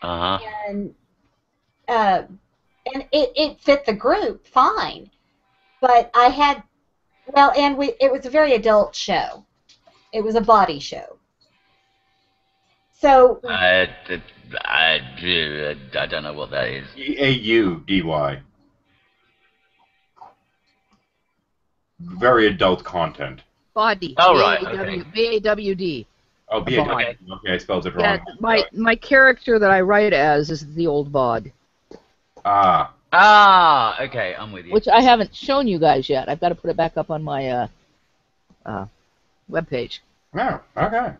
Uh-huh. And it fit the group fine. But I had, it was a very adult show. It was a body show. So I don't know what that is. AUDY. Very adult content. Body. Oh, right, okay. B-A-W-D. Oh, Bod. okay, I spelled it Yeah, wrong. my character that I write as is the old bod. Ah, Ah, okay, I'm with you. which I haven't shown you guys yet. I've got to put it back up on my webpage. Oh, okay.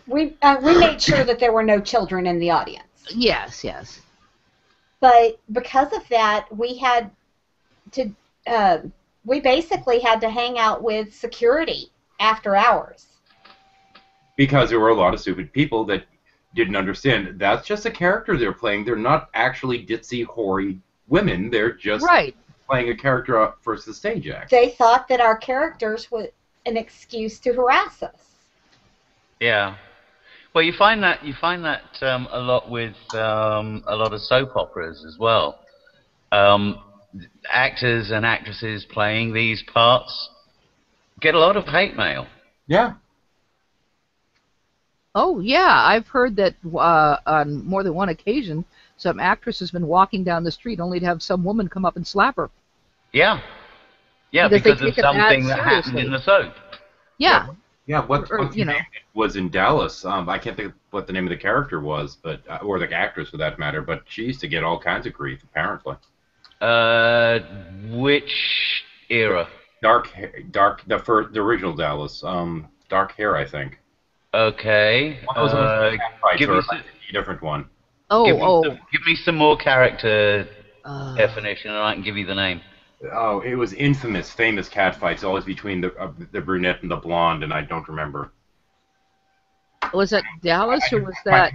We made sure that there were no children in the audience. Yes, yes. But because of that, we had to. We basically had to hang out with security after hours. Because there were a lot of stupid people that didn't understand. That's just a character they're playing. They're not actually ditzy, hoary women. They're just Right. playing a character up for the stage act. They thought that our characters were an excuse to harass us. Yeah. Well, you find that a lot with a lot of soap operas as well. Actors and actresses playing these parts get a lot of hate mail. Yeah. Oh, yeah. I've heard that on more than one occasion, some actress has been walking down the street only to have some woman come up and slap her. Yeah. Yeah, Because because they of take it that something that happened seriously. in the soap. Yeah. Yeah, what's you know. was in Dallas. I can't think of what the name of the character was, but or the actress for that matter. But she used to get all kinds of grief, apparently. Which era? The original Dallas. Dark hair, I think. Okay. One was a give me a different one. give me some more character Uh, definition, and I can give you the name. Oh, it was infamous, famous cat fights, always between the brunette and the blonde, and I don't remember. was that Dallas or was that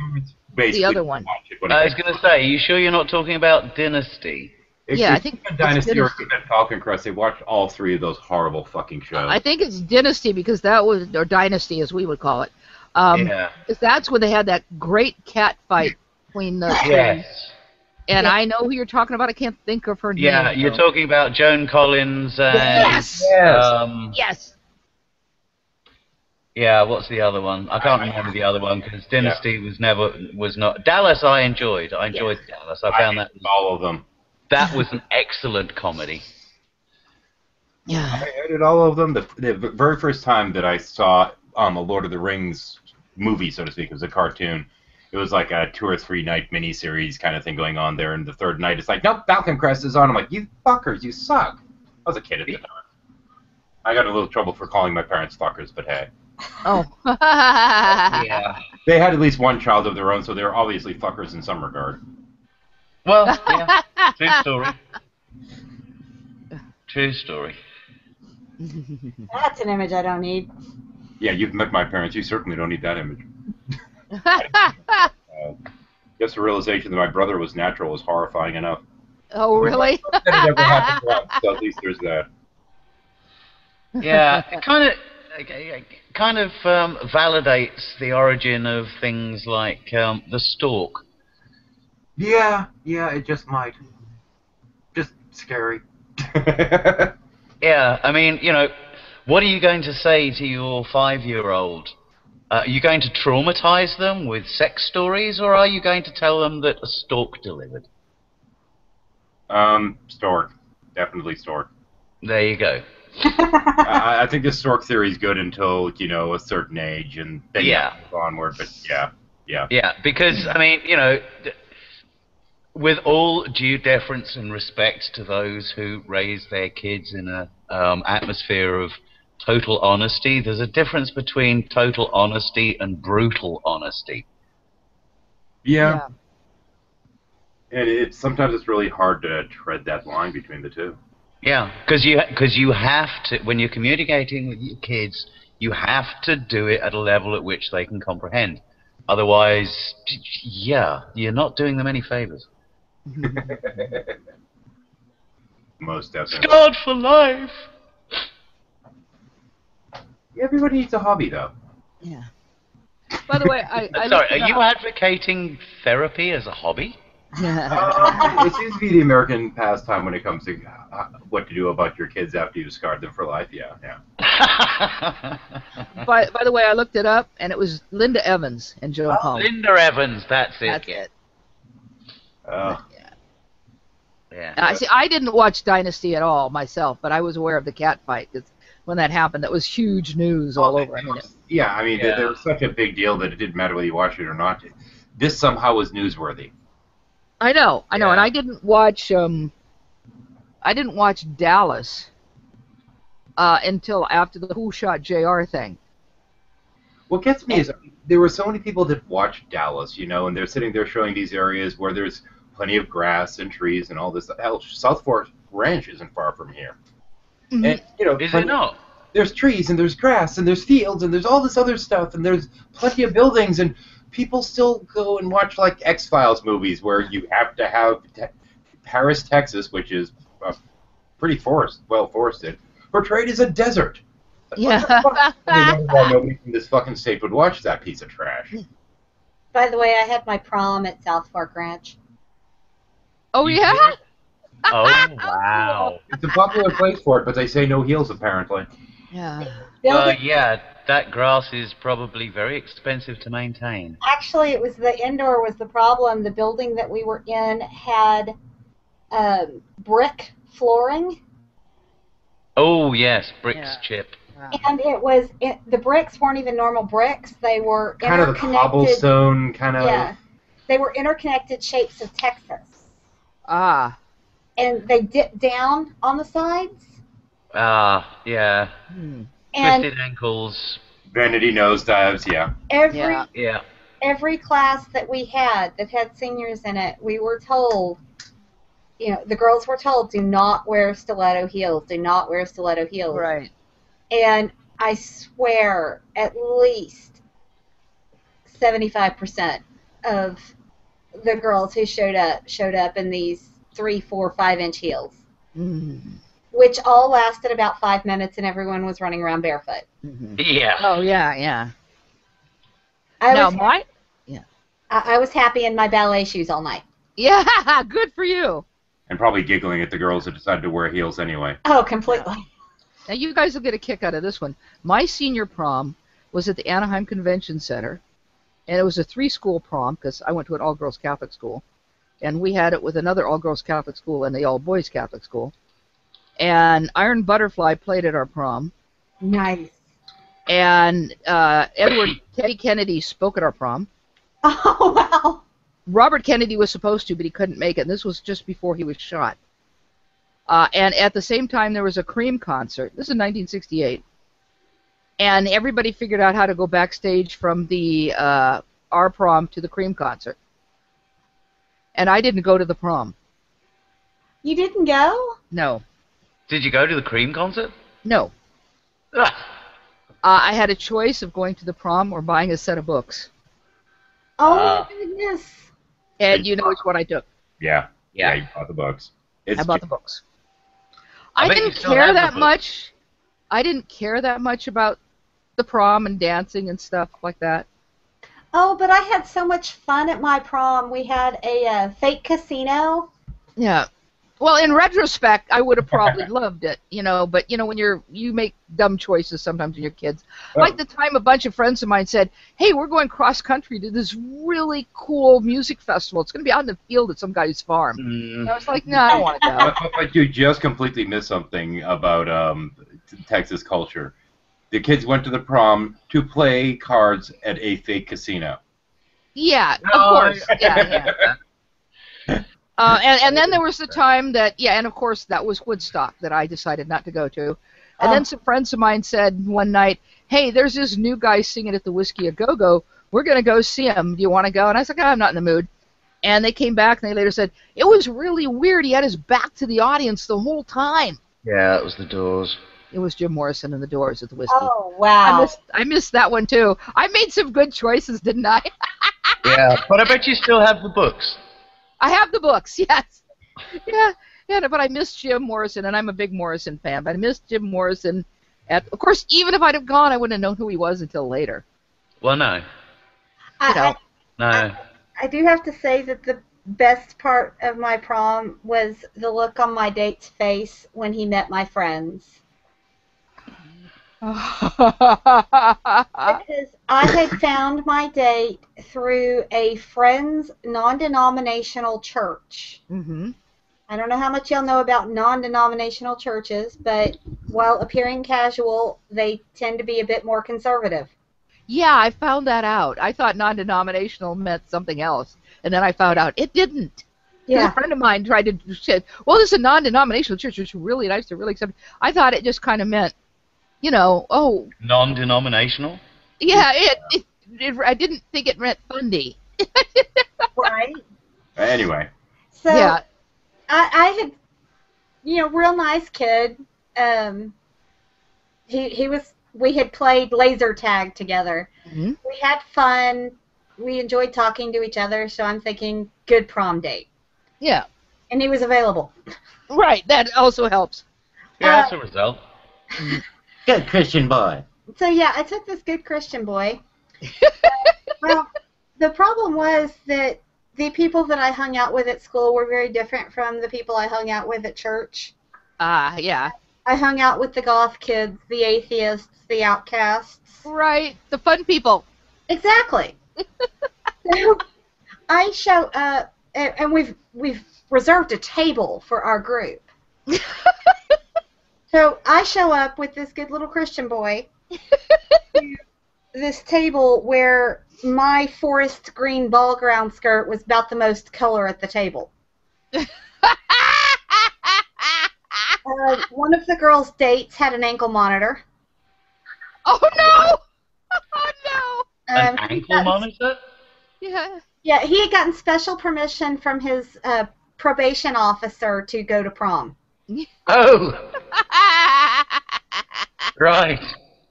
the other one? I was going to say, are you sure you're not talking about Dynasty? Yeah, I think it's Dynasty or Dynasty. Falcon Crest. They watched all three of those horrible fucking shows. I think it's Dynasty because that was, or Dynasty as we would call it. Yeah. Because that's when they had that great cat fight between the two. Yes. And I know who you're talking about. I can't think of her name. Yeah, you're though. talking about Joan Collins and... Yes! Yes! Yeah, what's the other one? I can't remember the other one because Dynasty was not... Dallas I enjoyed. Dallas. I found that... all of them. That was an excellent comedy. Yeah. I did all of them. The very first time that I saw a Lord of the Rings movie, so to speak, it was a cartoon. It was like a 2 or 3 night miniseries kind of thing going on there, and the third night it's like, nope, Falcon Crest is on. I'm like, you fuckers, you suck. I was a kid at the time. I got in a little trouble for calling my parents fuckers, but hey. Oh. Yeah. They had at least one child of their own, so they were obviously fuckers in some regard. Well, yeah. True story. True story. That's an image I don't need. Yeah, you've met my parents. You certainly don't need that image. Just the realization that my brother was natural was horrifying enough. Oh, really? That it ever happened once, so at least there's that. Yeah, it kind of validates the origin of things like the Stork. Yeah, it just might. Just scary. Yeah, I mean, what are you going to say to your 5-year-old? Are you going to traumatize them with sex stories, or are you going to tell them that a stork delivered? Stork. Definitely stork. There you go. I think the stork theory is good until, a certain age, and then onward, but yeah. Yeah, because, I mean, with all due deference and respect to those who raise their kids in a atmosphere of total honesty, there's a difference between total honesty and brutal honesty. Yeah. And sometimes it's really hard to tread that line between the two. Yeah, because you have to, when you're communicating with your kids, you have to do it at a level at which they can comprehend. Otherwise, you're not doing them any favors. Most definitely. Scarred for life! Everybody needs a hobby, though. Yeah. By the way, I Sorry, are you advocating therapy as a hobby? It seems to be the American pastime when it comes to what to do about your kids after you've scarred them for life. Yeah. By the way, I looked it up, and it was Linda Evans and Joan Collins. Linda Evans, that's it. That's it. Yeah. See, I didn't watch Dynasty at all myself, but I was aware of the cat fight. When that happened, that was huge news all over. They were such a big deal that it didn't matter whether you watched it or not. This somehow was newsworthy. I know, and Yeah. I didn't watch Dallas until after the Who Shot JR thing. What gets me is there were so many people that watched Dallas, and they're sitting there showing these areas where there's plenty of grass and trees and all this. Hell, South Fork Ranch isn't far from here. Mhm. And, Is it not? there's trees and there's grass and there's fields and there's all this other stuff and there's plenty of buildings and people still go and watch like X-Files movies where you have to have Paris, Texas, which is pretty well forested, portrayed as a desert. Yeah. I mean, why nobody from this fucking state would watch that piece of trash. By the way, I had my prom at South Fork Ranch. Oh You yeah. did? Oh, wow. It's a popular place for it, but they say no heels apparently. Yeah. Building- Yeah, that grass is probably very expensive to maintain. Actually, it was the indoor was the problem. The building that we were in had brick flooring, Oh, yes, bricks, Yeah. Chip. and the bricks weren't even normal bricks. They were Kind of the interconnected. cobblestone kind of. Yeah, they were interconnected shapes of Texas, Ah. and they dipped down on the sides. Ah, yeah. Hmm. And Twisted ankles. Vanity nosedives, yeah. Yeah. Yeah. every class that we had that had seniors in it, we were told, the girls were told, do not wear stiletto heels. Do not wear stiletto heels. Right. And I swear, at least 75% of the girls who showed up in these 3, 4, 5-inch heels, Mm-hmm. which all lasted about 5 minutes, and everyone was running around barefoot. Mm-hmm. Yeah. Oh yeah, yeah. I Now was I was happy in my ballet shoes all night. yeah, good for you. And probably giggling at the girls that decided to wear heels anyway. Oh, completely. Now you guys will get a kick out of this one. My senior prom was at the Anaheim Convention Center, and it was a 3-school prom because I went to an all-girls Catholic school, and we had it with another all-girls Catholic school and the all-boys Catholic school. And Iron Butterfly played at our prom, Nice. and Edward Teddy Kennedy spoke at our prom. Oh, wow. Robert Kennedy was supposed to, but he couldn't make it, and this was just before he was shot. And at the same time, there was a Cream concert. This is 1968. And everybody figured out how to go backstage from the our prom to the Cream concert. And I didn't go to the prom. You didn't go? No. Did you go to the Cream concert? No. Ah, I had a choice of going to the prom or buying a set of books. Oh, Ah. my goodness. And you know which one I took. Yeah. Yeah. You bought the books. It's I bought the books. I I bet you didn't still care have the that book. much. I didn't care that much about the prom and dancing and stuff like that. Oh, but I had so much fun at my prom. We had a fake casino. Yeah. Well, in retrospect, I would have probably loved it, but when you make dumb choices sometimes when you're kids. Like the time a bunch of friends of mine said, "Hey, we're going cross country to this really cool music festival. It's going to be out in the field at some guy's farm." And I was like, "No, I don't want to go." But you just completely missed something about Texas culture. The kids went to the prom to play cards at a fake casino. Yeah, of Oh, course. Yeah. And then there was the time that, and of course that was Woodstock that I decided not to go to. And then some friends of mine said one night, "Hey, there's this new guy singing at the Whiskey A Go-Go. We're going to go see him. Do you want to go?" And I was like, "I'm not in the mood." And they came back and they later said, "It was really weird. He had his back to the audience the whole time." yeah, it was the Doors. It was Jim Morrison and the Doors at the Whiskey. Oh, wow. I missed that one too. I made some good choices, didn't I? Yeah, but I bet you still have the books. I have the books, yes. Yeah, but I missed Jim Morrison, and I'm a big Morrison fan, but I missed Jim Morrison. Of course, even if I'd have gone, I wouldn't have known who he was until later. Well, no. No. I do have to say that the best part of my prom was the look on my date's face when he met my friends. Because I had found my date through a friend's non-denominational church. Mm-hmm. I don't know how much y'all know about non-denominational churches, but while appearing casual, they tend to be a bit more conservative. Yeah, I found that out. I thought non-denominational meant something else, and then I found out it didn't. Yeah. A friend of mine tried to say, well, this is a non-denominational church. It's really nice. They're really accepting. I thought it just kind of meant, oh, Non-denominational? yeah, I didn't think it meant fundy. Right. Anyway, So Yeah. I had, real nice kid. We had played laser tag together. Mhm. We had fun. We enjoyed talking to each other. So I'm thinking, good prom date. Yeah. And he was available. Right. That also helps. Yeah, that's a result. Good Christian boy. So yeah, I took this good Christian boy. Well, the problem was that the people that I hung out with at school were very different from the people I hung out with at church. Yeah. I hung out with the goth kids, the atheists, the outcasts. Right. The fun people. Exactly. So I show up, and we've reserved a table for our group. So I show up with this good little Christian boy to this table where my forest green ball ground skirt was about the most color at the table. One of the girls' dates had an ankle monitor. Oh no! Oh no! An ankle monitor? Yeah. Yeah, he had gotten special permission from his probation officer to go to prom. Oh, right.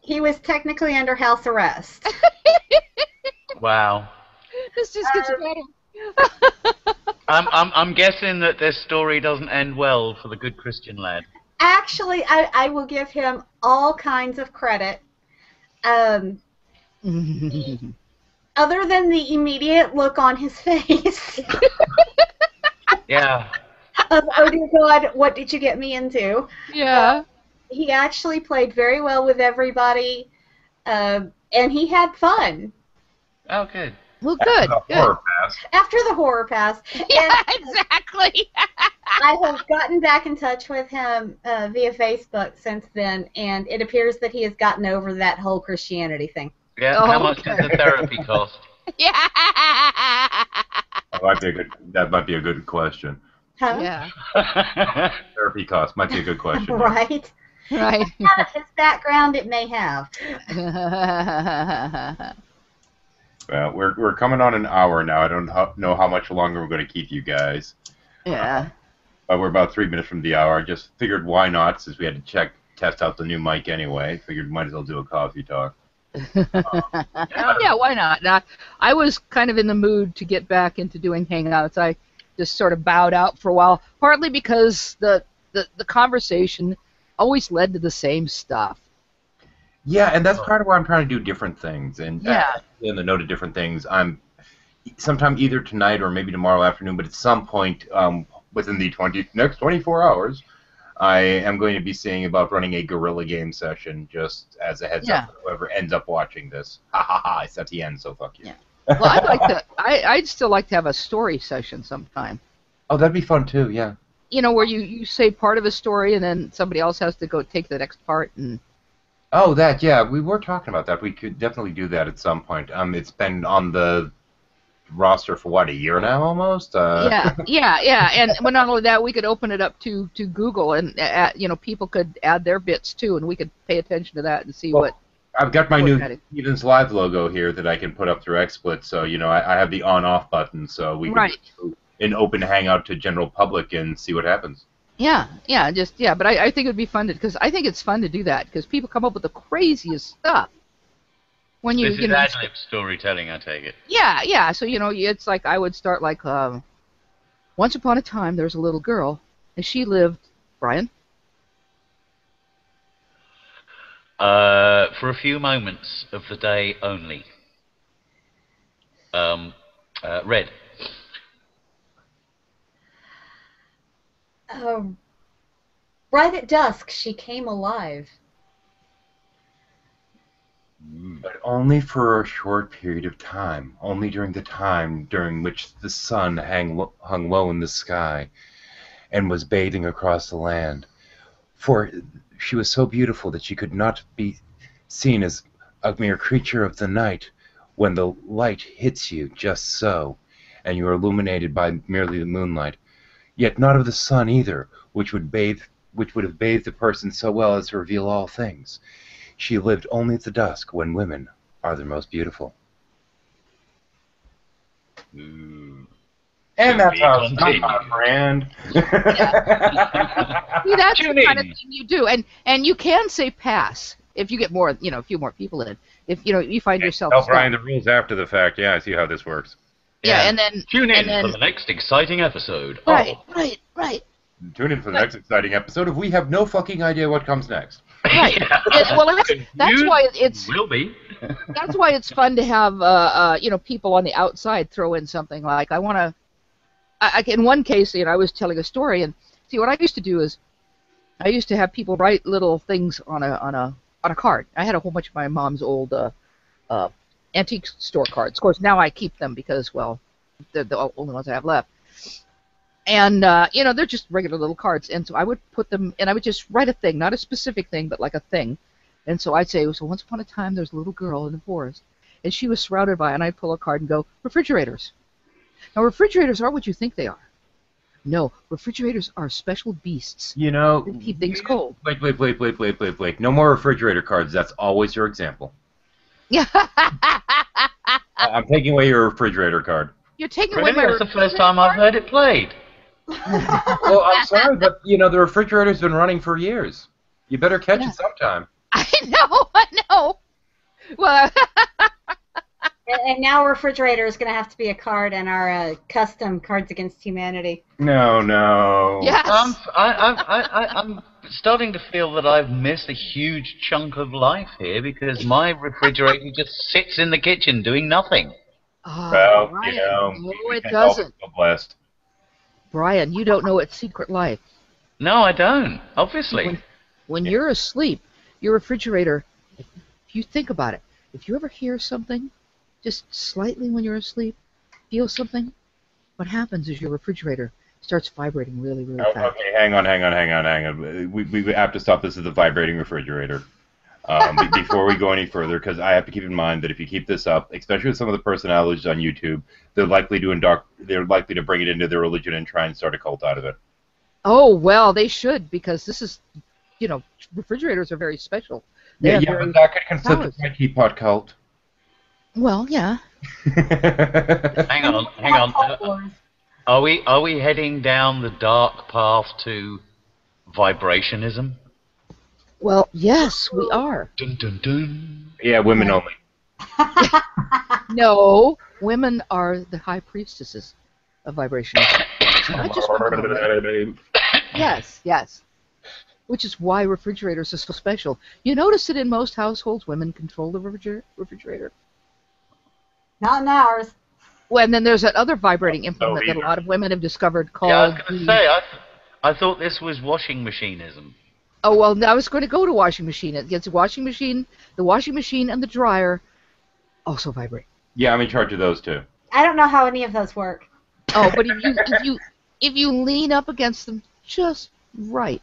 He was technically under house arrest. Wow. This just gets better. I'm guessing that this story doesn't end well for the good Christian lad. Actually, I will give him all kinds of credit. Other than the immediate look on his face Yeah. of, oh dear God, what did you get me into? Yeah. He actually played very well with everybody, and he had fun. Oh, good. Well, good. the Good. horror pass. After the horror pass, Yeah, exactly. I have gotten back in touch with him via Facebook since then, and it appears that he has gotten over that whole Christianity thing. Yeah. Oh, How much okay. does the therapy cost? Yeah. That might be a good question. Huh? Yeah. Therapy cost might be a good question. Right? Right. His background, it may have. Well, we're coming on an hour now. I don't know how much longer we're going to keep you guys. Yeah. But we're about 3 minutes from the hour. I just figured why not, since we had to test out the new mic anyway. Figured might as well do a coffee talk. Yeah, why not? Now, I was kind of in the mood to get back into doing Hangouts. I just sort of bowed out for a while, partly because the conversation always led to the same stuff. Yeah, and that's part of why I'm trying to do different things. And Yeah. in the note of different things, I'm sometime either tonight or maybe tomorrow afternoon, but at some point within the next 24 hours, I am going to be seeing about running a guerrilla game session just as a heads up for whoever ends up watching this. Ha ha ha, it's at the end, so fuck you. Yeah. Well, I'd like to. I'd still like to have a story session sometime. Oh, that'd be fun too, yeah. You know, where you say part of a story and then somebody else has to go take the next part and. Oh, that, yeah, we were talking about that. We could definitely do that at some point. It's been on the roster for, what, a year now almost? Yeah. And well, not only that, we could open it up to Google and, people could add their bits too, and we could pay attention to that and see what. I've got my new got it. Stevens Live logo here that I can put up through XSplit, so, I have the on-off button, so we can do an open hangout to general public and see what happens. Yeah, but I think it would be fun because I think it's fun to do that because people come up with the craziest stuff. When This is ad-lib storytelling, I take it. Yeah. So it's like I would start like, once upon a time there was a little girl, and she lived. Brian. For a few moments of the day only. Red. Right at dusk, she came alive. But only for a short period of time. Only during the time during which the sun hung low in the sky and was bathing across the land. For she was so beautiful that she could not be seen as a mere creature of the night when the light hits you just so, and you are illuminated by merely the moonlight. yet not of the sun either, which would have bathed the person so well as to reveal all things. She lived only at the dusk, when women are their most beautiful. Ooh. And that's be how it's done, continued. my friend. See, that's Tune the kind of in. thing you do, and you can say pass if you get more, a few more people in. If you find yourself Tell stuck. Brian the rules after the fact. Yeah, I see how this works. Yeah, and then Tune in and then, for the next exciting episode. right, of- right. Tune in for the next exciting episode of We Have No Fucking Idea What Comes Next. Right. Well, that's why it's Will be. that's why it's fun to have people on the outside throw in something like in one case, I was telling a story, and see what I used to do is I used to have people write little things on a card. I had a whole bunch of my mom's old antique store cards. Of course, now I keep them because, well, they're the only ones I have left. And they're just regular little cards, and so I would put them, and I would just write a thing, not a specific thing, but like a thing. And so I'd say, so once upon a time, there was a little girl in the forest, and she was surrounded by, and I'd pull a card and go, refrigerators. Now, refrigerators aren't what you think they are. No, refrigerators are special beasts that keep things cold. Wait. No more refrigerator cards. That's always your example. Yeah. I'm taking away your refrigerator card. You're taking Really? away my That's the first time I've heard it played. Well, I'm sorry, but, the refrigerator's been running for years. You better catch it sometime. I know. Well, And now refrigerator is going to have to be a card in our custom Cards Against Humanity. No. yes. I'm starting to feel that I've missed a huge chunk of life here because my refrigerator just sits in the kitchen doing nothing. Oh, Well, Brian, no, we it can't all doesn't. feel blessed. Brian, you don't know its secret life. No, I don't. Obviously. When you're asleep, your refrigerator, if you think about it, if you ever hear something, just slightly when you're asleep, feel something, what happens is your refrigerator starts vibrating really, really fast. Okay, hang on. We have to stop this at the vibrating refrigerator before we go any further, because I have to keep in mind that if you keep this up, especially with some of the personalities on YouTube, they're likely to bring it into their religion and try and start a cult out of it. Oh, well, they should, because this is, refrigerators are very special. They have very but that could conflict powers. with my teapot cult. Well, yeah. Hang on. Are we heading down the dark path to vibrationism? Well, yes, we are. Dun dun dun. Yeah, women only. No, women are the high priestesses of vibration. Not just women only. Yes. Which is why refrigerators are so special. You notice that in most households, women control the refrigerator. Not in ours. Well, and then there's that other vibrating implement that a either. lot of women have discovered called. Yeah, I was going to say, I thought this was washing machinism. Oh well, I was going to go to washing machine. It's a washing machine. The washing machine and the dryer also vibrate. Yeah, I'm in charge of those two. I don't know how any of those work. Oh, but if you lean up against them just right,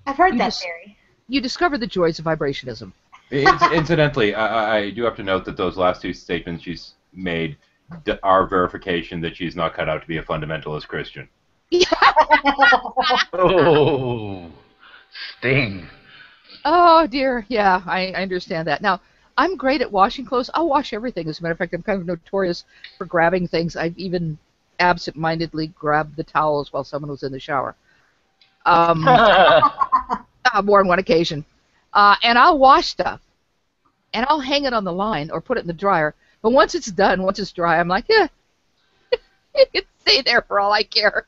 I've heard You that just- theory. you discover the joys of vibrationism. Incidentally, I do have to note that those last two statements she's made are verification that she's not cut out to be a fundamentalist Christian. Oh, sting. Oh dear, yeah, I understand that. Now, I'm great at washing clothes. I'll wash everything. As a matter of fact, I'm kind of notorious for grabbing things. I've even absent-mindedly grabbed the towels while someone was in the shower. More than one occasion. And I'll wash stuff, and I'll hang it on the line or put it in the dryer. But once it's done, once it's dry, I'm like, it can stay there for all I care.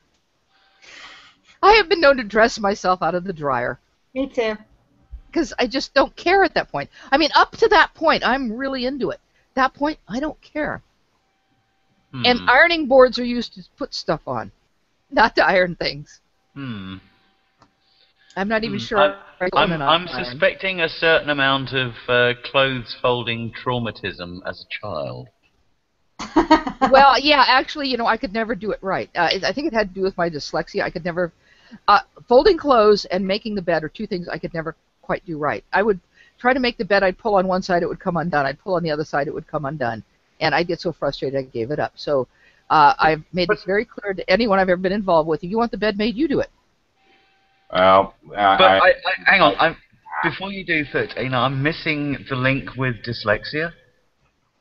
I have been known to dress myself out of the dryer Me too. because I just don't care at that point. I mean, up to that point, I'm really into it. That point, I don't care. And ironing boards are used to put stuff on, not to iron things. I'm not even sure. I'm suspecting a certain amount of clothes folding traumatism as a child. Well, yeah, actually, I could never do it right. I think it had to do with my dyslexia. I could never... folding clothes and making the bed are two things I could never quite do right. I would try to make the bed. I'd pull on one side, it would come undone. I'd pull on the other side, it would come undone. And I'd get so frustrated I gave it up. So I've made this very clear to anyone I've ever been involved with. If you want the bed made, you do it. Well, But hang on. Before you do 13, I'm missing the link with dyslexia.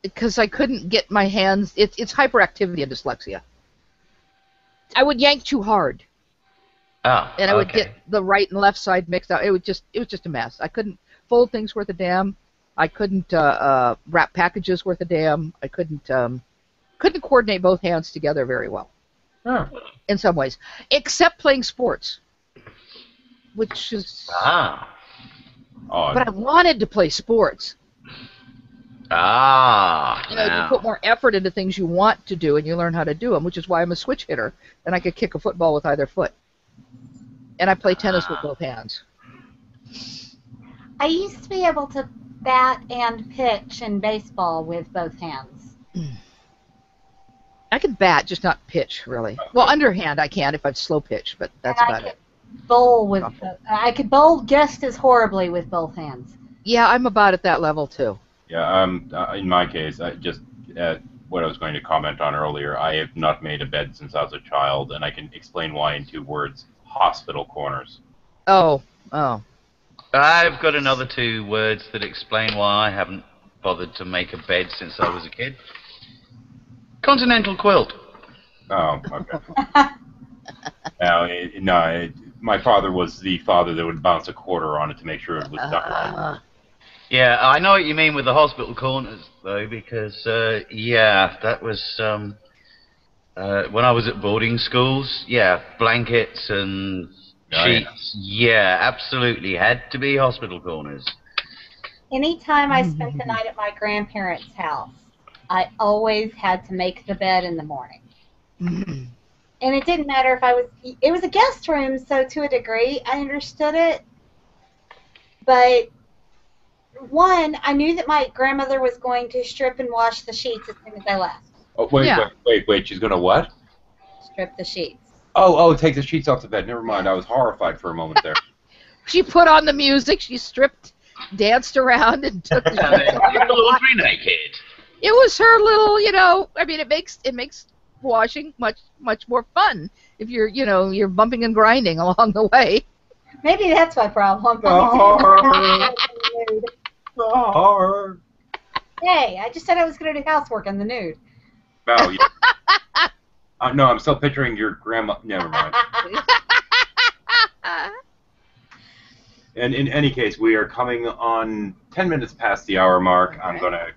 Because I couldn't get my hands. It's hyperactivity and dyslexia. I would yank too hard, and I would get the right and left side mixed up. It was just a mess. I couldn't fold things worth a damn. I couldn't wrap packages worth a damn. I couldn't coordinate both hands together very well. Huh. In some ways, except playing sports, which is. But I wanted to play sports. You put more effort into things you want to do, and you learn how to do them, which is why I'm a switch hitter, and I could kick a football with either foot. And I play tennis with both hands. I used to be able to bat and pitch in baseball with both hands. I can bat, just not pitch, really. Well, underhand I can if I slow pitch, but that's about it. I could bowl just as horribly with both hands. Yeah, I'm about at that level, too. Yeah, in my case, what I was going to comment on earlier, I have not made a bed since I was a child, and I can explain why in 2 words: hospital corners. Oh. I've got another 2 words that explain why I haven't bothered to make a bed since I was a kid. Continental quilt. Oh, okay. My father was the father that would bounce a quarter on it to make sure it was stuck right. Yeah, I know what you mean with the hospital corners, though, because, that was, when I was at boarding schools, blankets and sheets, absolutely, had to be hospital corners. Anytime I spent the night at my grandparents' house, I always had to make the bed in the morning. And it didn't matter if it was a guest room, so to a degree, I understood it. But, one, I knew that my grandmother was going to strip and wash the sheets as soon as I left. Oh, wait, she's going to what? Strip the sheets. Oh, take the sheets off the bed. Never mind, I was horrified for a moment there. She put on the music, she stripped, danced around, and took the sheets off. Laundry naked. It was her little, I mean, it makes washing much more fun if you're bumping and grinding along the way. Maybe that's my problem. Hey, I just said I was going to do housework in the nude. Oh, yeah. No, I'm still picturing your grandma. Never mind. And in any case, we are coming on 10 minutes past the hour mark. I'm going to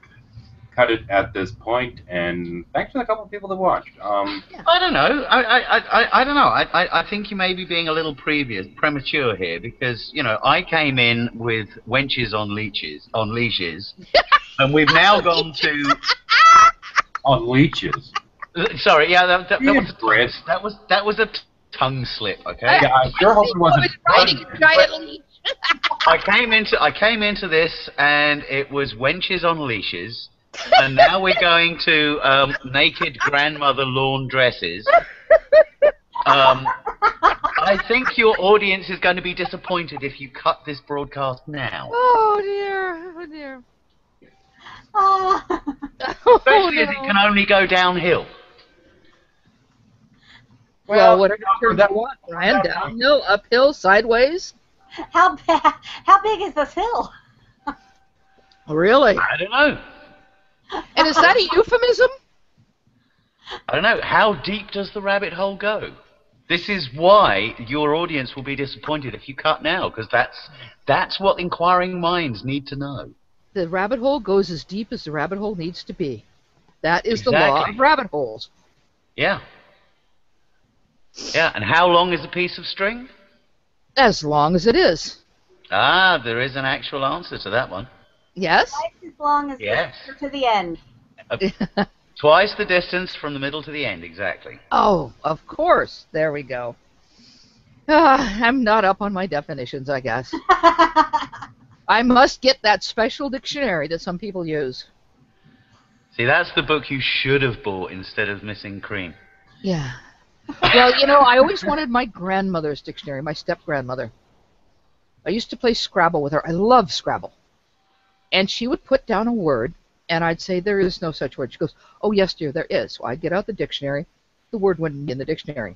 cut it at this point, and thanks to the couple of people that watched. I don't know. I don't know. I think you may be being a little premature here, because I came in with wenches on leashes, and we've now gone to on leeches. Sorry, that was a tongue slip. Okay. Yeah, I sure hope it wasn't. I came into this, and it was wenches on leashes. And now we're going to naked grandmother lawn dresses. I think your audience is going to be disappointed if you cut this broadcast now. Oh dear. Especially as it can only go downhill. Well, whatever turn you want, Brian. Downhill, uphill, sideways. How big is this hill? Really? I don't know. And is that a euphemism? I don't know. How deep does the rabbit hole go? This is why your audience will be disappointed if you cut now, because that's what inquiring minds need to know. The rabbit hole goes as deep as the rabbit hole needs to be. That is the law of rabbit holes. Yeah. Yeah, and how long is a piece of string? As long as it is. Ah, there is an actual answer to that one. Yes? Twice as long as to the end. Twice the distance from the middle to the end, exactly. Oh, of course. There we go. I'm not up on my definitions, I guess. I must get that special dictionary that some people use. See, that's the book you should have bought instead of Missing Cream. Yeah. Well, I always wanted my grandmother's dictionary, my step-grandmother. I used to play Scrabble with her. I love Scrabble. And she would put down a word, And I'd say, there is no such word. She goes, oh, yes, dear, there is. So I'd get out the dictionary. The word wouldn't be in the dictionary.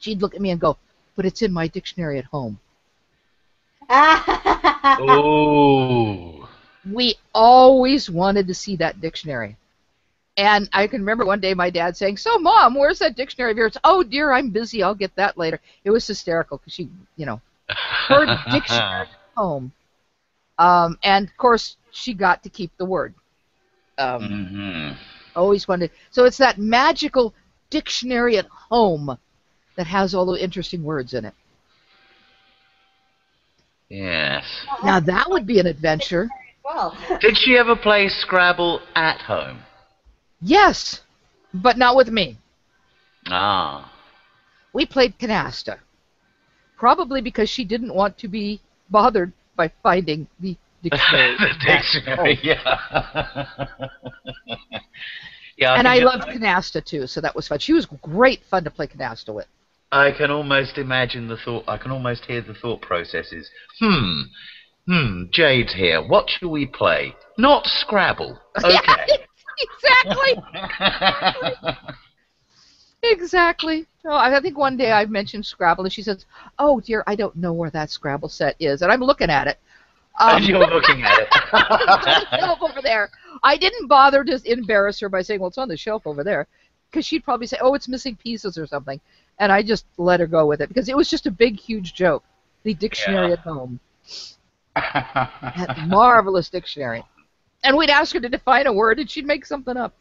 She'd look at me and go, but it's in my dictionary at home. Oh. We always wanted to see that dictionary. And I can remember one day my dad saying, so, Mom, where's that dictionary of yours? Oh, dear, I'm busy. I'll get that later. It was hysterical because she, her dictionary at home. And, of course, she got to keep the word. Always wanted. So it's that magical dictionary at home that has all the interesting words in it. Yes. Now, that would be an adventure. Well, Did she ever play Scrabble at home? Yes, but not with me. Ah. We played canasta. Probably because she didn't want to be bothered by finding the dictionary. The dictionary, yeah. Yeah. And I think loved canasta too, so that was fun. She was great fun to play canasta with. I can almost imagine the thought. I can almost hear the thought processes. Jade's here. What shall we play? Not Scrabble. Okay. Exactly. Exactly. Oh, I think one day I mentioned Scrabble, and she says, "Oh dear, I don't know where that Scrabble set is," and I'm looking at it. And you're looking at it. It's on the shelf over there. I didn't bother to embarrass her by saying, "Well, it's on the shelf over there," because she'd probably say, "Oh, it's missing pieces or something," and I just let her go with it because it was just a big, huge joke. The dictionary at home, that marvelous dictionary, and we'd ask her to define a word, and she'd make something up.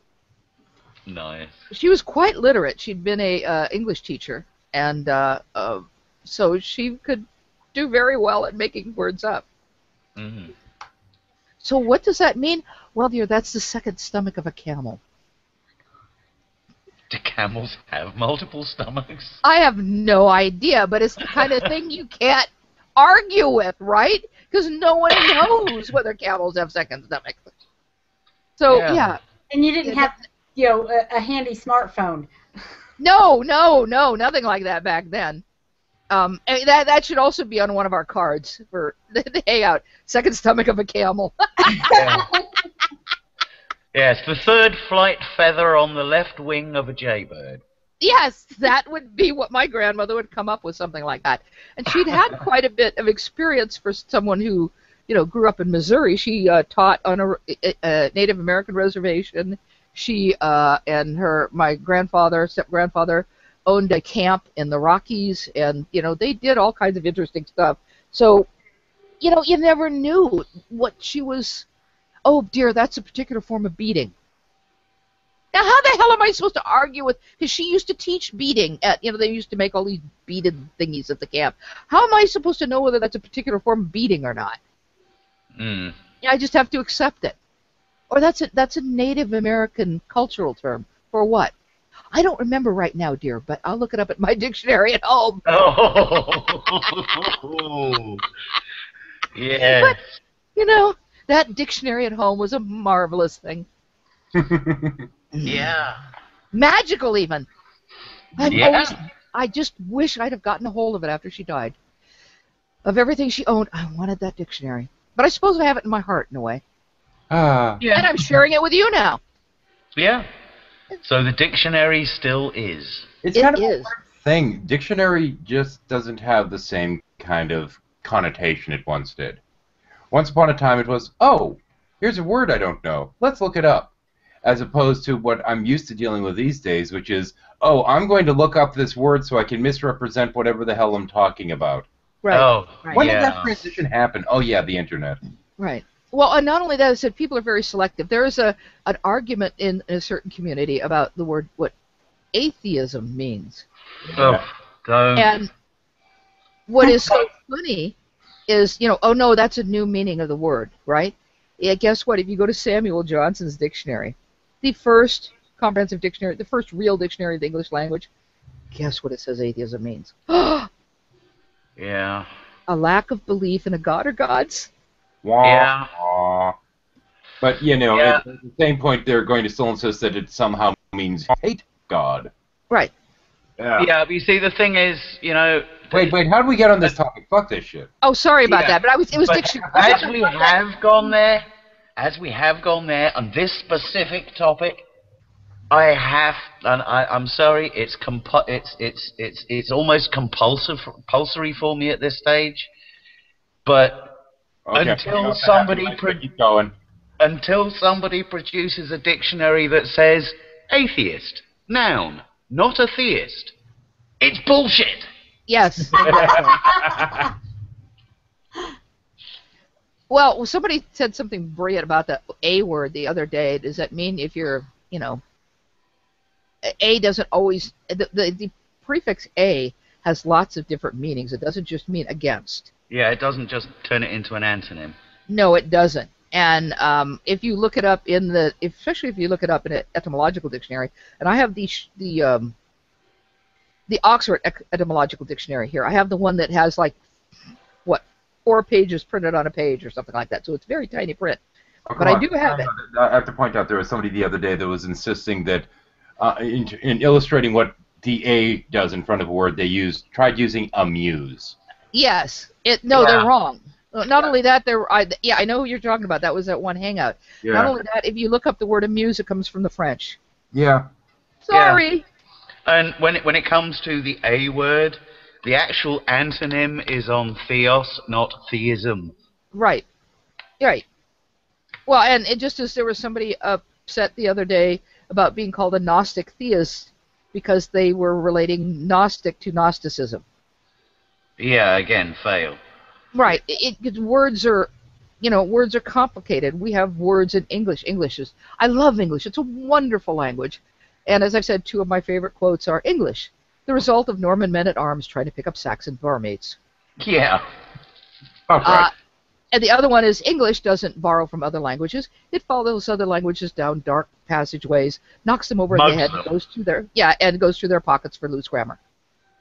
Nice. She was quite literate. She'd been a English teacher, and so she could do very well at making words up. Mm. So what does that mean? Well, dear, that's the second stomach of a camel. Do camels have multiple stomachs? I have no idea, but it's the kind of thing you can't argue with, right? Because no one knows whether camels have second stomachs. So, yeah. And you didn't have, a handy smartphone. No, nothing like that back then. And that should also be on one of our cards for the hangout. Second stomach of a camel. Yeah. Yes, the third flight feather on the left wing of a jaybird. Yes, that would be what my grandmother would come up with, something like that. And she'd had quite a bit of experience for someone who, grew up in Missouri. She taught on a Native American reservation. She and my grandfather, step-grandfather, owned a camp in the Rockies, and, they did all kinds of interesting stuff. So, you never knew what she was... Oh, dear, that's a particular form of beating. Now, how the hell am I supposed to argue with... Because she used to teach beating at... they used to make all these beaded thingies at the camp. How am I supposed to know whether that's a particular form of beating or not? Mm. I just have to accept it. Or that's a Native American cultural term. For what? I don't remember right now, dear, but I'll look it up at my dictionary at home. Oh. Yeah. But, that dictionary at home was a marvelous thing. Yeah. Magical, even. Yeah. I just wish I'd have gotten a hold of it after she died. Of everything she owned, I wanted that dictionary. But I suppose I have it in my heart, in a way. Yeah. And I'm sharing it with you now. Yeah. So the dictionary still is. It's It kind of is. a weird thing. Dictionary just doesn't have the same kind of connotation it once did. Once upon a time it was, oh, here's a word I don't know. Let's look it up. As opposed to what I'm used to dealing with these days, which is, oh, I'm going to look up this word so I can misrepresent whatever the hell I'm talking about. Right. Oh, Right. When did that transition happen? Oh, yeah, the internet. Right. Well, and not only that, I said people are very selective. There is an argument in a certain community about the word, what atheism means. Oh, don't. And what is so funny is, oh no, that's a new meaning of the word, right? Yeah, guess what? If you go to Samuel Johnson's dictionary, the first comprehensive dictionary, the first real dictionary of the English language, guess what it says atheism means? Yeah. A lack of belief in a god or gods. Wah, Yeah. wah. But, Yeah. at the same point, they're going to still insist that it somehow means hate God. Right. Yeah, but you see, the thing is, Wait, how did we get on this topic? Fuck this shit. Oh, sorry about Yeah. that, but it was but dictionary. as we have gone there, as we have gone there on this specific topic, I'm sorry, it's almost compulsory for me at this stage. But Okay. until Keep going. somebody produces a dictionary that says atheist, noun, not a theist, it's bullshit. Yes, exactly. Well, somebody said something brilliant about the A word the other day. Does that mean if you're, A doesn't always, the prefix A has lots of different meanings. It doesn't just mean against. Yeah, it doesn't just turn it into an antonym. No, it doesn't. And if you look it up especially if you look it up in an etymological dictionary, and I have the Oxford etymological dictionary here. I have the one that has 4 pages printed on a page or something like that. So it's very tiny print. Oh, but I do have it. I have to point out there was somebody the other day that was insisting that in illustrating what the A does in front of a word, they tried using amuse. Yes. They're wrong. Not only that, I know who you're talking about. That was that one hangout. Yeah. Not only that, if you look up the word amuse, it comes from the French. Yeah. Sorry. Yeah. And when it comes to the A word, the actual antonym is on theos, not theism. Right. Right. Well, and it just as there was somebody upset the other day about being called a Gnostic theist because they were relating Gnostic to Gnosticism. Yeah, again, fail. Right. Words are complicated. We have words in English. I love English. It's a wonderful language. And as I've said, 2 of my favorite quotes are English, the result of Norman men-at-arms trying to pick up Saxon barmaids. Yeah. Okay. And the other one is English doesn't borrow from other languages. It follows other languages down dark passageways, knocks them over the head, and goes through their pockets for loose grammar.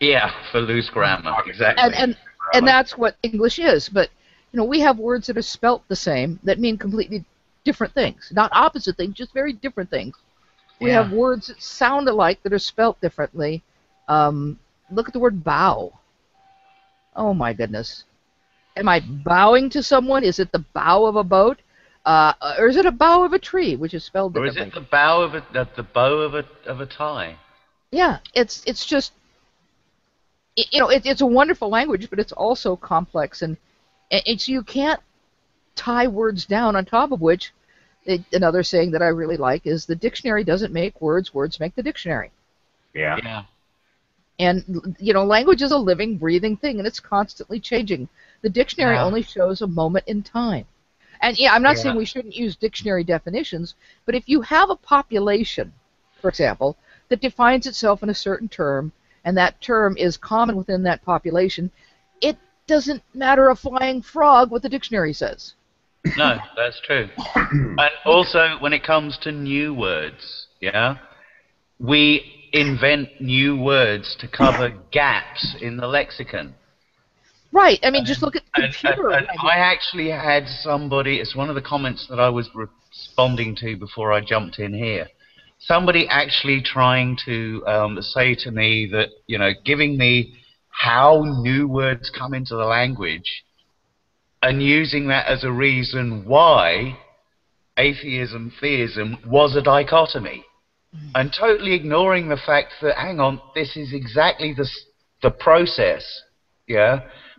Yeah, for loose grammar, exactly. And that's what English is. But we have words that are spelt the same that mean completely different things, not opposite things, just very different things. We have words that sound alike that are spelt differently. Look at the word bow. Oh my goodness. Am I bowing to someone? Is it the bow of a boat? Or is it a bow of a tree, which is spelled differently? Or is it the bow of a tie? Yeah, it's just it's a wonderful language, but it's also complex, and so you can't tie words down. On top of which, another saying that I really like is the dictionary doesn't make words; words make the dictionary. Yeah. Yeah. And language is a living, breathing thing, and it's constantly changing. The dictionary only shows a moment in time. And I'm not saying we shouldn't use dictionary definitions, but if you have a population, for example, that defines itself in a certain term, and that term is common within that population, it doesn't matter a flying frog what the dictionary says. No, that's true. And also, when it comes to new words, we invent new words to cover gaps in the lexicon. Right. I mean, just look at computer. And I actually had somebody, it's one of the comments that I was responding to before I jumped in here. Somebody actually trying to say to me that, giving me how new words come into the language and using that as a reason why atheism, theism was a dichotomy. And totally ignoring the fact that, hang on, this is exactly the process,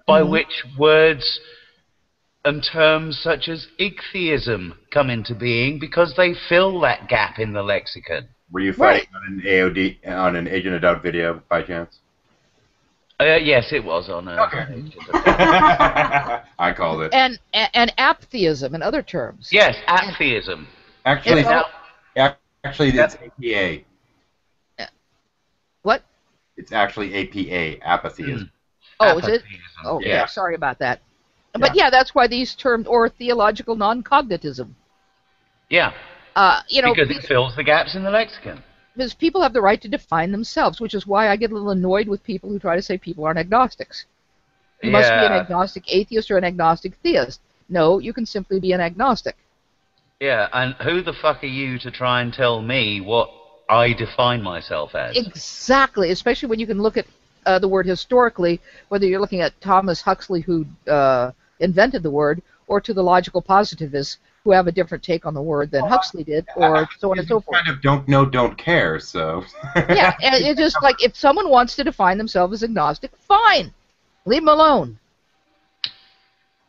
by which words and terms such as ichtheism come into being because they fill that gap in the lexicon. Were you fighting on an Agent of Doubt video by chance? Yes, it was on. I called it. And atheism and other terms. Yes, atheism. Actually, it's APA. What? It's actually APA, apatheism. Oh, is it? Apathyism, Oh, yeah. sorry about that. But that's why these terms, or theological non-cognitism. Yeah. Because it fills the gaps in the lexicon. Because people have the right to define themselves, which is why I get a little annoyed with people who try to say people aren't agnostics. You must be an agnostic atheist or an agnostic theist. No, you can simply be an agnostic. Yeah, and who the fuck are you to try and tell me what I define myself as? Exactly, especially when you can look at the word historically, whether you're looking at Thomas Huxley, who invented the word, or to the logical positivists who have a different take on the word than Huxley did, or so on and so forth. Kind of don't know, don't care. So Yeah, and it's just like if someone wants to define themselves as agnostic, fine, leave them alone.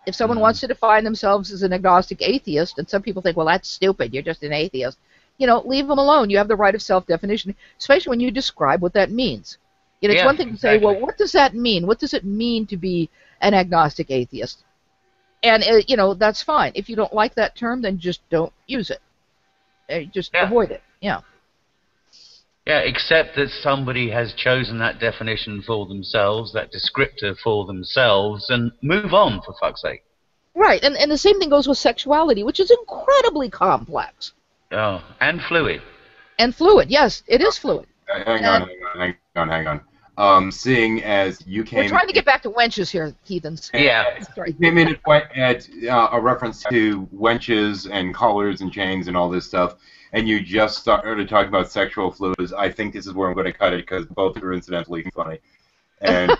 If someone wants to define themselves as an agnostic atheist, and some people think, well, that's stupid, you're just an atheist, leave them alone. You have the right of self-definition, especially when you describe what that means. It's Yeah, one thing to say, exactly. well, what does that mean? What does it mean to be an agnostic atheist? And, that's fine. If you don't like that term, then just don't use it. Just Yeah. avoid it. Yeah. Yeah, except that somebody has chosen that definition for themselves, that descriptor for themselves, and move on, for fuck's sake. Right, and the same thing goes with sexuality, which is incredibly complex. Oh, and fluid. And fluid, yes, it is fluid. hang on. Seeing as you came, We're trying to get back to wenches here, heathens. Yeah. Sorry. came in at a reference to wenches and collars and chains and all this stuff, and you just started talking about sexual fluids, I think this is where I'm going to cut it because both are incidentally funny. And